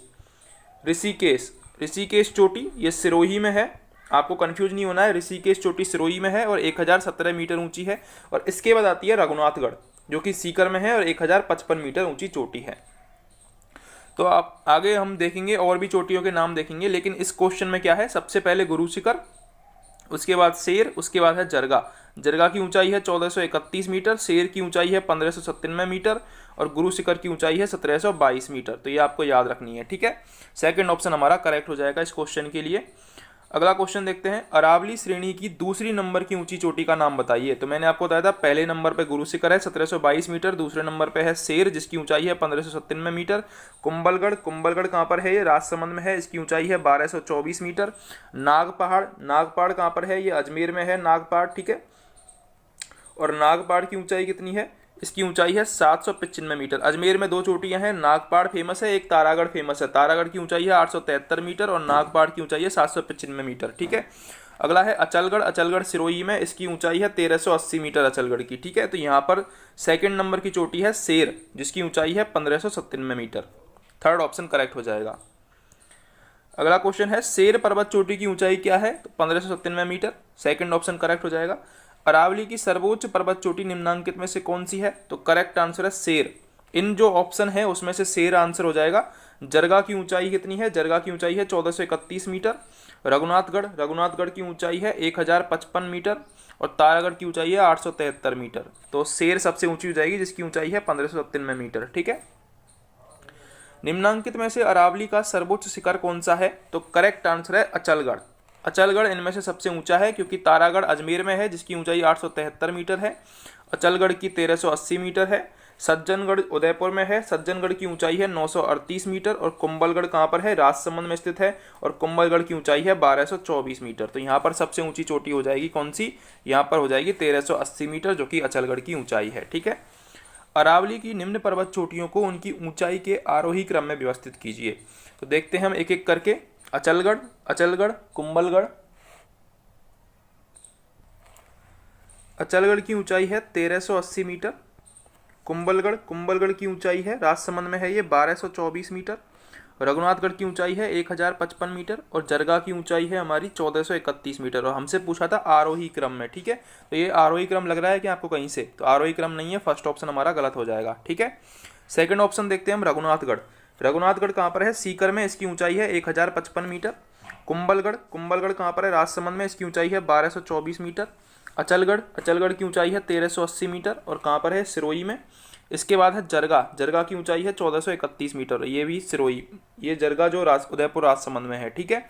ऋषिकेश ऋषिकेश चोटी ये सिरोही में है आपको कंफ्यूज नहीं होना है, ऋषिकेश चोटी सिरोही में है और 1017 मीटर ऊंची है। और इसके बाद आती है रघुनाथगढ़ जो कि सीकर में है और 1055 मीटर ऊंची चोटी है। तो आप आगे हम देखेंगे और भी चोटियों के नाम देखेंगे, लेकिन इस क्वेश्चन में क्या है, सबसे पहले गुरु शिखर, उसके बाद शेर, उसके बाद है जरगा। जरगा की ऊंचाई है 1431 मीटर, शेर की ऊंचाई है 1597 मीटर और गुरु शिखर की ऊंचाई है 1722 मीटर। तो ये आपको याद रखनी है, ठीक है। सेकंड ऑप्शन हमारा करेक्ट हो जाएगा इस क्वेश्चन के लिए। अगला क्वेश्चन देखते हैं, अरावली श्रेणी की दूसरी नंबर की ऊंची चोटी का नाम बताइए। तो मैंने आपको बताया था पहले नंबर पे गुरु शिखर है 1722 मीटर, दूसरे नंबर पे है शेर जिसकी ऊंचाई है 1597 मीटर। कुंभलगढ़, कुंभलगढ़ कहाँ पर है, ये राजसमंद में है, इसकी ऊंचाई है 1224 मीटर। नागपहाड़, नागपहाड़ कहाँ पर है, ये अजमेर में है नागपहाड़, ठीक है। और नागपहाड़ की ऊंचाई कितनी है, इसकी ऊंचाई है 795 मीटर। अजमेर में दो चोटियां हैं, नागपहाड़ फेमस है, एक तारागढ़ फेमस है। तारागढ़ की ऊंचाई है 873 मीटर और नागपहाड़ की ऊंचाई है 795 मीटर, ठीक है। अगला है अचलगढ़, अचलगढ़ सिरोही में, इसकी ऊंचाई है 1380 मीटर अचलगढ़ की, ठीक है। तो यहाँ पर सेकंड नंबर की चोटी है शेर जिसकी ऊंचाई है 1597 मीटर। थर्ड ऑप्शन करेक्ट हो जाएगा। अगला क्वेश्चन है, शेर पर्वत चोटी की ऊंचाई क्या है, तो 1597 मीटर, सेकंड ऑप्शन करेक्ट हो जाएगा। अरावली की सर्वोच्च पर्वत चोटी निम्नांकित में से कौन सी है, तो करेक्ट आंसर है शेर। इन जो ऑप्शन है उसमें से शेर आंसर हो जाएगा। जरगा की ऊंचाई कितनी है, जरगा की ऊंचाई है 1431 मीटर। रघुनाथगढ़, रघुनाथगढ़ की ऊंचाई है 1055 मीटर और तारागढ़ की ऊंचाई है 873 मीटर। तो शेर सबसे ऊंची हो जाएगी जिसकी ऊंचाई है 1597 मीटर, ठीक है। निम्नांकित में से अरावली का सर्वोच्च शिखर कौन सा है, तो करेक्ट आंसर है अचलगढ़। अचलगढ़ इनमें से सबसे ऊंचा है क्योंकि तारागढ़ अजमेर में है जिसकी ऊंचाई 873 मीटर है, अचलगढ़ की 1380 मीटर है। सज्जनगढ़ उदयपुर में है, सज्जनगढ़ की ऊंचाई है 938 मीटर और कुंभलगढ़ कहाँ पर है, राजसमंद में स्थित है और कुंभलगढ़ की ऊंचाई है 1224 मीटर। तो यहाँ पर सबसे ऊंची चोटी हो जाएगी कौन सी, यहाँ पर हो जाएगी 1380 मीटर जो कि अचलगढ़ की ऊंचाई है, ठीक है। अरावली की निम्न पर्वत चोटियों को उनकी ऊंचाई के आरोही क्रम में व्यवस्थित कीजिए। तो देखते हैं हम एक एक करके। अचलगढ़, अचलगढ़, कुंभलगढ़। अचलगढ़ की ऊंचाई है 1380 मीटर। कुंभलगढ़, कुंभलगढ़ की ऊंचाई है राजसमंद में है ये 1224 मीटर। रघुनाथगढ़ की ऊंचाई है 1055 मीटर और जरगा की ऊंचाई है हमारी 1431 मीटर। और हमसे पूछा था आरोही क्रम में, ठीक है। तो ये आरोही क्रम लग रहा है कि आपको कहीं से, तो आरोही क्रम नहीं है, फर्स्ट ऑप्शन हमारा गलत हो जाएगा, ठीक है। सेकंड ऑप्शन देखते हैं हम, रघुनाथगढ़। रघुनाथगढ़ कहाँ पर है, सीकर में, इसकी ऊंचाई है 1055 मीटर। कुंभलगढ़, कुंभलगढ़ कहाँ पर है, राजसमंद में, इसकी ऊंचाई है 1224 मीटर। अचलगढ़, अचलगढ़ की ऊंचाई है 1380 मीटर और कहाँ पर है, सिरोही में। इसके बाद है जरगा, जरगा की ऊंचाई है 1431 मीटर, ये भी सिरोही, ये जरगा जो उदयपुर राजसमंद में है, ठीक है।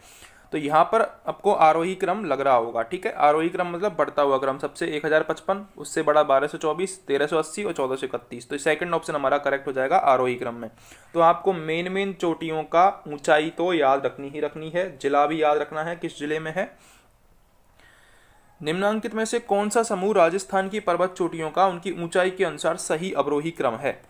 तो यहाँ पर आपको आरोही क्रम लग रहा होगा, ठीक है। आरोही क्रम मतलब बढ़ता हुआ क्रम, सबसे 1055, उससे बड़ा 1224, 1380 और 1431। तो सेकंड ऑप्शन हमारा करेक्ट हो जाएगा आरोही क्रम में। तो आपको मेन चोटियों का ऊंचाई तो याद रखनी ही रखनी है, जिला भी याद रखना है किस जिले में है। निम्नांकित में से कौन सा समूह राजस्थान की पर्वत चोटियों का उनकी ऊंचाई के अनुसार सही अवरोही क्रम है,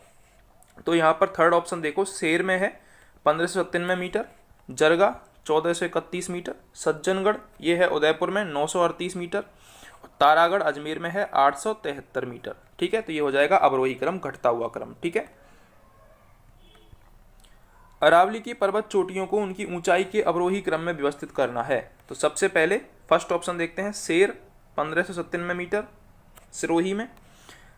तो यहाँ पर थर्ड ऑप्शन देखो, शेर में है 1597 मीटर, जरगा 1431 मीटर, सज्जनगढ़ ये है उदयपुर में 938 मीटर और तारागढ़ अजमेर में है 873 मीटर, ठीक है। तो ये हो जाएगा अवरोही क्रम, घटता हुआ क्रम, ठीक है। अरावली की पर्वत चोटियों को उनकी ऊंचाई के अवरोही क्रम में व्यवस्थित करना है। तो सबसे पहले फर्स्ट ऑप्शन देखते हैं, शेर 1597 मीटर सिरोही में,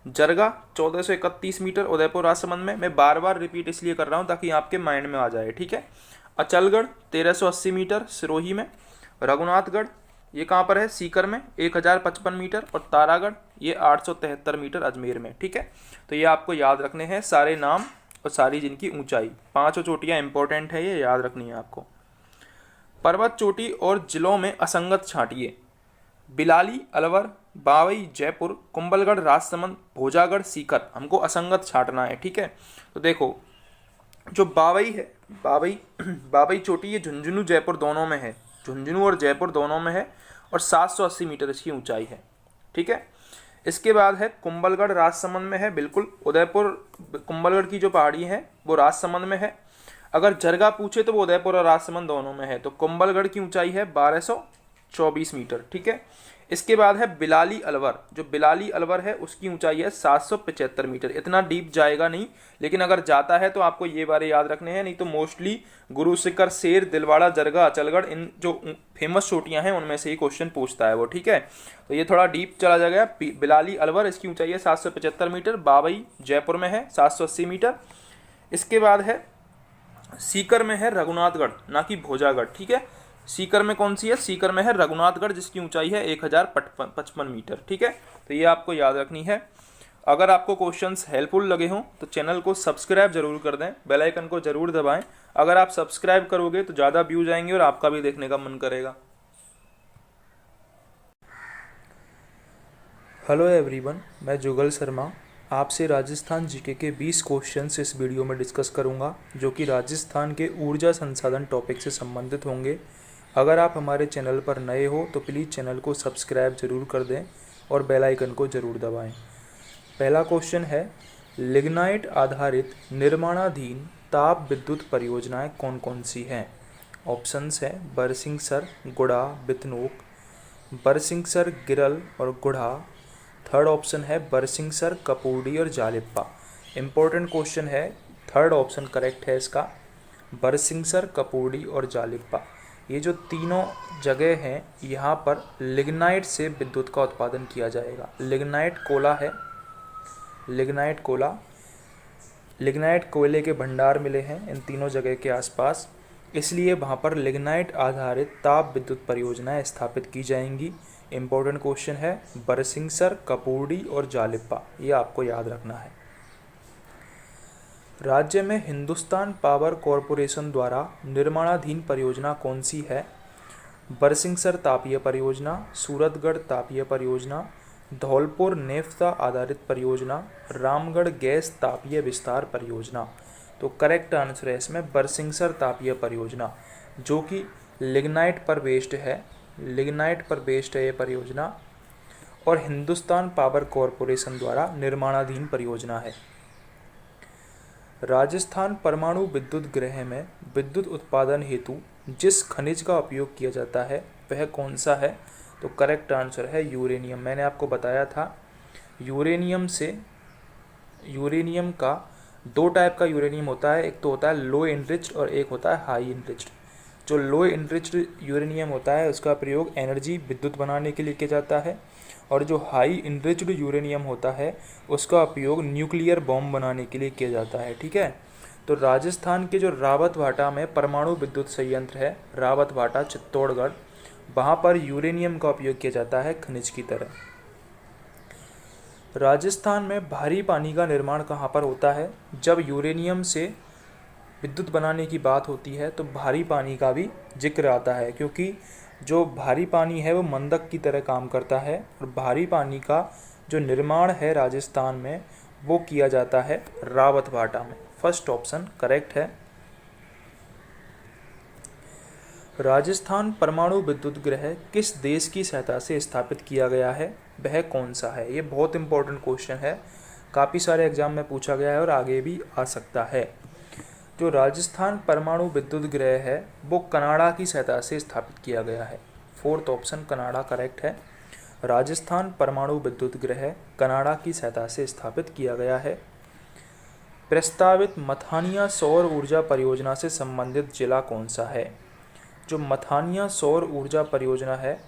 जरगा 1431 मीटर उदयपुर राजसमंद में। मैं बार बार रिपीट इसलिए कर रहा हूँ ताकि आपके माइंड में आ जाए, ठीक है। अचलगढ़ 1380 मीटर सिरोही में। रघुनाथगढ़ ये कहाँ पर है, सीकर में 1055 मीटर और तारागढ़ ये 873 मीटर अजमेर में, ठीक है। तो ये आपको याद रखने हैं सारे नाम और सारी जिनकी ऊंचाई, पांचों चोटियां इंपॉर्टेंट है, ये याद रखनी है आपको। पर्वत चोटी और जिलों में असंगत छांटिए। बिलाली, अलवर, बावई, जयपुर, कुंभलगढ़, राजसमंद, भोजागढ़, सीकर, हमको असंगत छांटना है, ठीक है। तो देखो जो बावई है, बावई चोटी ये झुंझुनू जयपुर दोनों में है, झुंझुनू और जयपुर दोनों में है और 780 मीटर इसकी ऊंचाई है, ठीक है। इसके बाद है कुंभलगढ़, राजसमंद में है, बिल्कुल उदयपुर, कुंभलगढ़ की जो पहाड़ी है वो राजसमंद में है। अगर जरगा पूछे तो वो उदयपुर और राजसमंद दोनों में है। तो कुंभलगढ़ की ऊंचाई है 1224 मीटर, ठीक है। इसके बाद है बिलाली अलवर। जो बिलाली अलवर है उसकी ऊंचाई है 775 मीटर। इतना डीप जाएगा नहीं, लेकिन अगर जाता है तो आपको ये बारे याद रखने हैं, नहीं तो मोस्टली गुरु शिखर, शेर, दिलवाड़ा, जरगा, अचलगढ़, इन जो फेमस चोटियां हैं उनमें से ही क्वेश्चन पूछता है वो, ठीक है। तो ये थोड़ा डीप चला जाएगा। बिलाली अलवर, इसकी ऊंचाई है 775 मीटर। बाबई जयपुर में है 780 मीटर। इसके बाद है सीकर में है रघुनाथगढ़, ना कि भोजागढ़, ठीक है। सीकर में कौन सी है? सीकर में है रघुनाथगढ़, जिसकी ऊंचाई है 1055 मीटर, ठीक है। तो ये आपको याद रखनी है। अगर आपको क्वेश्चंस हेल्पफुल लगे हों तो चैनल को सब्सक्राइब जरूर कर दें, बेल आइकन को जरूर दबाएं। अगर आप सब्सक्राइब करोगे तो ज़्यादा व्यूज आएंगे और आपका भी देखने का मन करेगा। हेलो एवरीवन, मैं जुगल शर्मा आपसे राजस्थान जीके के 20 क्वेश्चंस इस वीडियो में डिस्कस करूंगा, जो कि राजस्थान के ऊर्जा संसाधन टॉपिक से संबंधित होंगे। अगर आप हमारे चैनल पर नए हो तो प्लीज़ चैनल को सब्सक्राइब जरूर कर दें और बेल आइकन को जरूर दबाएं। पहला क्वेश्चन है, लिग्नाइट आधारित निर्माणाधीन ताप विद्युत परियोजनाएं कौन कौन सी हैं? ऑप्शंस है बरसिंहसर, गुढ़ा, बितनोक, बरसिंहसर, गिरल और गुढ़ा। थर्ड ऑप्शन है बरसिंहसर, कपूरडी और जालिप्पा। इंपॉर्टेंट क्वेश्चन है, थर्ड ऑप्शन करेक्ट है इसका, बरसिंहसर, कपूरडी और जालिप्पा। ये जो तीनों जगह हैं यहाँ पर लिग्नाइट से विद्युत का उत्पादन किया जाएगा। लिग्नाइट कोला है, लिग्नाइट कोला, लिग्नाइट कोयले के भंडार मिले हैं इन तीनों जगह के आसपास, इसलिए वहाँ पर लिग्नाइट आधारित ताप विद्युत परियोजनाएं स्थापित की जाएंगी। इम्पोर्टेंट क्वेश्चन है बरसिंहसर, कपूरडी और जालिप्पा, ये आपको याद रखना है। राज्य में हिंदुस्तान पावर कॉरपोरेशन द्वारा निर्माणाधीन परियोजना कौन सी है? बरसिंहसर तापीय परियोजना, सूरतगढ़ तापीय परियोजना, धौलपुर नेफ्ता आधारित परियोजना, रामगढ़ गैस तापीय विस्तार परियोजना। तो करेक्ट आंसर है इसमें बरसिंहसर तापीय परियोजना, जो कि लिग्नाइट पर बेस्ड है। लिग्नाइट पर बेस्ड है ये परियोजना और हिंदुस्तान पावर कॉरपोरेशन द्वारा निर्माणाधीन परियोजना है। राजस्थान परमाणु विद्युत गृह में विद्युत उत्पादन हेतु जिस खनिज का उपयोग किया जाता है वह कौन सा है? तो करेक्ट आंसर है यूरेनियम। मैंने आपको बताया था यूरेनियम से, यूरेनियम का दो टाइप का यूरेनियम होता है, एक तो होता है लो एनरिच्ड और एक होता है हाई एनरिच्ड। जो लो एनरिच्ड यूरेनियम होता है उसका प्रयोग एनर्जी विद्युत बनाने के लिए किया जाता है, और जो हाई एनरिच्ड यूरेनियम होता है उसका उपयोग न्यूक्लियर बॉम्ब बनाने के लिए किया जाता है, ठीक है। तो राजस्थान के जो रावतभाटा में परमाणु विद्युत संयंत्र है, रावतभाटा चित्तौड़गढ़, वहाँ पर यूरेनियम का उपयोग किया जाता है खनिज की तरह। राजस्थान में भारी पानी का निर्माण कहाँ पर होता है? जब यूरेनियम से विद्युत बनाने की बात होती है तो भारी पानी का भी जिक्र आता है, क्योंकि जो भारी पानी है वो मंदक की तरह काम करता है, और भारी पानी का जो निर्माण है राजस्थान में वो किया जाता है रावतभाटा में। फर्स्ट ऑप्शन करेक्ट है। राजस्थान परमाणु विद्युत गृह किस देश की सहायता से स्थापित किया गया है? वह कौन सा है? ये बहुत इंपॉर्टेंट क्वेश्चन है, काफ़ी सारे एग्जाम में पूछा गया है और आगे भी आ सकता है। जो राजस्थान परमाणु विद्युत गृह है वो कनाडा की सहायता से स्थापित किया गया है। फोर्थ ऑप्शन कनाडा करेक्ट है। राजस्थान परमाणु विद्युत गृह कनाडा की सहायता से स्थापित किया गया है। प्रस्तावित मथानिया सौर ऊर्जा परियोजना से संबंधित जिला कौन सा है? जो मथानिया सौर ऊर्जा परियोजना है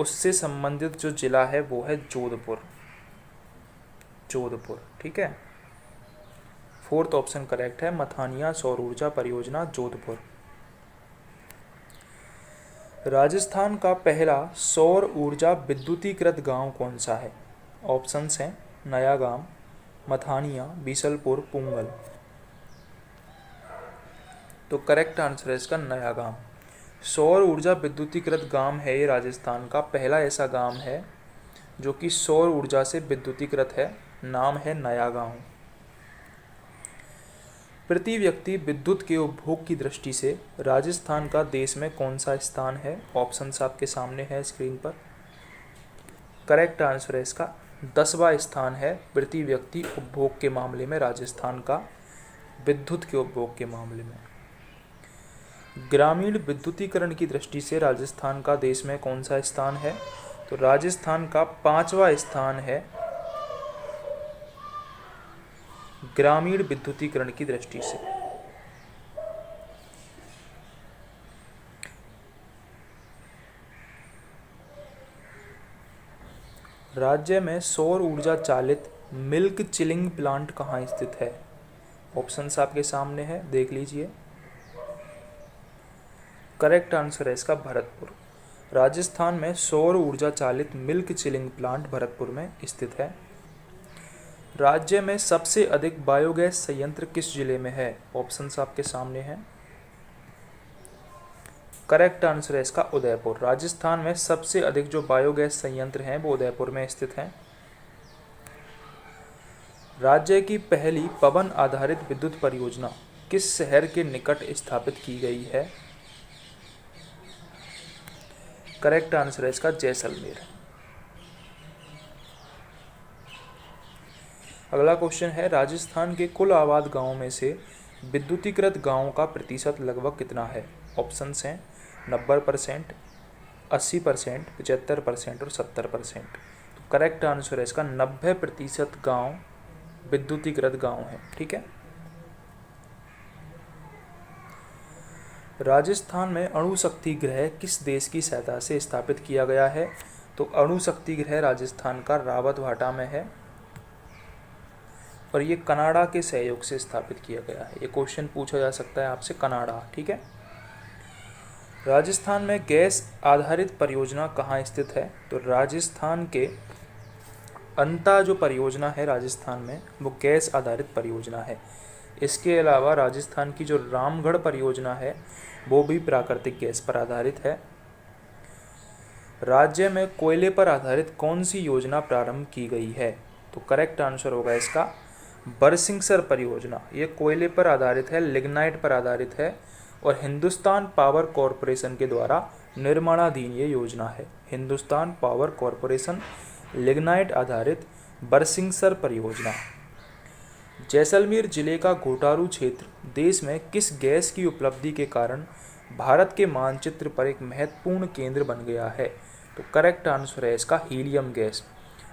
उससे संबंधित जो जिला है वो है जोधपुर, जोधपुर, ठीक है। फोर्थ ऑप्शन करेक्ट है, मथानिया सौर ऊर्जा परियोजना जोधपुर। राजस्थान का पहला सौर ऊर्जा विद्युतीकृत गांव कौन सा है? ऑप्शंस हैं नया गांव, मथानिया, बीसलपुर, पुंगल। तो करेक्ट आंसर है इसका नया गांव। सौर ऊर्जा विद्युतीकृत गांव है ये राजस्थान का पहला ऐसा गांव है जो कि सौर ऊर्जा से विद्युतीकृत है, नाम है नया गांव। प्रति व्यक्ति विद्युत के उपभोग की दृष्टि से राजस्थान का देश में कौन सा स्थान है? ऑप्शंस आपके सामने है स्क्रीन पर। करेक्ट आंसर है इसका 10वां स्थान है प्रति व्यक्ति उपभोग के मामले में राजस्थान का, विद्युत के उपभोग के मामले में। ग्रामीण विद्युतीकरण की दृष्टि से राजस्थान का देश में कौन सा स्थान है? तो राजस्थान का 5वां स्थान है ग्रामीण विद्युतीकरण की दृष्टि से। राज्य में सौर ऊर्जा चालित मिल्क चिलिंग प्लांट कहाँ स्थित है? ऑप्शंस आपके सामने है, देख लीजिए। करेक्ट आंसर है इसका भरतपुर। राजस्थान में सौर ऊर्जा चालित मिल्क चिलिंग प्लांट भरतपुर में स्थित है। राज्य में सबसे अधिक बायोगैस संयंत्र किस जिले में है? ऑप्शंस आपके सामने हैं। करेक्ट आंसर है इसका उदयपुर। राजस्थान में सबसे अधिक जो बायोगैस संयंत्र हैं वो उदयपुर में स्थित हैं। राज्य की पहली पवन आधारित विद्युत परियोजना किस शहर के निकट स्थापित की गई है? करेक्ट आंसर है इसका जैसलमेर। अगला क्वेश्चन है, राजस्थान के कुल आबाद गांवों में से विद्युतीकृत गांवों का प्रतिशत लगभग कितना है? ऑप्शंस हैं 90%, 80%, 75% और 70%। तो करेक्ट आंसर है इसका 90% गांव विद्युतीकृत गांव है। ठीक है। राजस्थान में अणु शक्ति गृह किस देश की सहायता से स्थापित किया गया है? तो अणु शक्ति गृह राजस्थान का रावतभाटा में है और ये कनाडा के सहयोग से स्थापित किया गया है। ये क्वेश्चन पूछा जा सकता है आपसे, कनाडा। ठीक है। राजस्थान में गैस आधारित परियोजना कहाँ स्थित है? तो राजस्थान के अंता जो परियोजना है राजस्थान में वो गैस आधारित परियोजना है। इसके अलावा राजस्थान की जो रामगढ़ परियोजना है वो भी प्राकृतिक गैस पर आधारित है। राज्य में कोयले पर आधारित कौन सी योजना प्रारंभ की गई है? तो करेक्ट आंसर होगा इसका बरसिंगसर परियोजना। ये कोयले पर आधारित है, लिग्नाइट पर आधारित है और हिंदुस्तान पावर कॉरपोरेशन के द्वारा निर्माणाधीन ये योजना है। हिंदुस्तान पावर कॉरपोरेशन लिग्नाइट आधारित बरसिंगसर परियोजना। जैसलमेर जिले का घोटारू क्षेत्र देश में किस गैस की उपलब्धि के कारण भारत के मानचित्र पर एक महत्वपूर्ण केंद्र बन गया है? तो करेक्ट आंसर है इसका हीलियम गैस।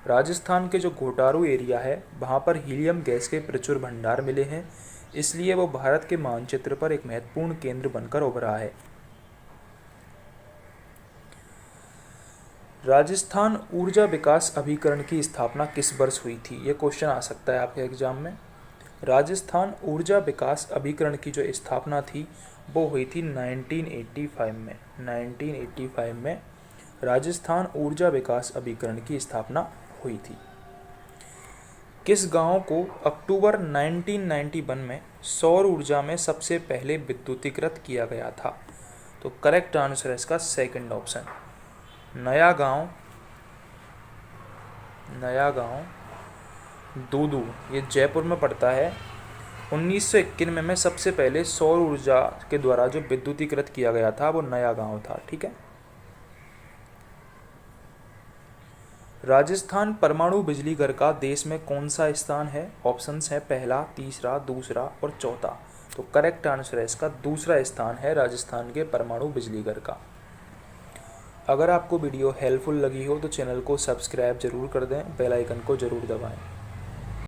राजस्थान के जो घोटारू एरिया है वहाँ पर हीलियम गैस के प्रचुर भंडार मिले हैं, इसलिए वो भारत के मानचित्र पर एक महत्वपूर्ण केंद्र बनकर उभरा है। राजस्थान ऊर्जा विकास अभिकरण की स्थापना किस वर्ष हुई थी? ये क्वेश्चन आ सकता है आपके एग्जाम में। राजस्थान ऊर्जा विकास अभिकरण की जो स्थापना थी वो हुई थी 1985 में। 1985 में राजस्थान ऊर्जा विकास अभिकरण की स्थापना हुई थी। किस गांव को अक्टूबर 1991 में सौर ऊर्जा में सबसे पहले विद्युतीकृत किया गया था? तो करेक्ट आंसर है इसका सेकंड ऑप्शन, नया गांव दूदू। ये जयपुर में पड़ता है। 1991 में सबसे पहले सौर ऊर्जा के द्वारा जो विद्युतीकृत किया गया था वो नया गांव था। ठीक है। राजस्थान परमाणु बिजली घर का देश में कौन सा स्थान है? ऑप्शंस है पहला, तीसरा, दूसरा और चौथा। तो करेक्ट आंसर है इसका दूसरा स्थान है राजस्थान के परमाणु बिजली घर का। अगर आपको वीडियो हेल्पफुल लगी हो तो चैनल को सब्सक्राइब जरूर कर दें, बेल आइकन को जरूर दबाएं।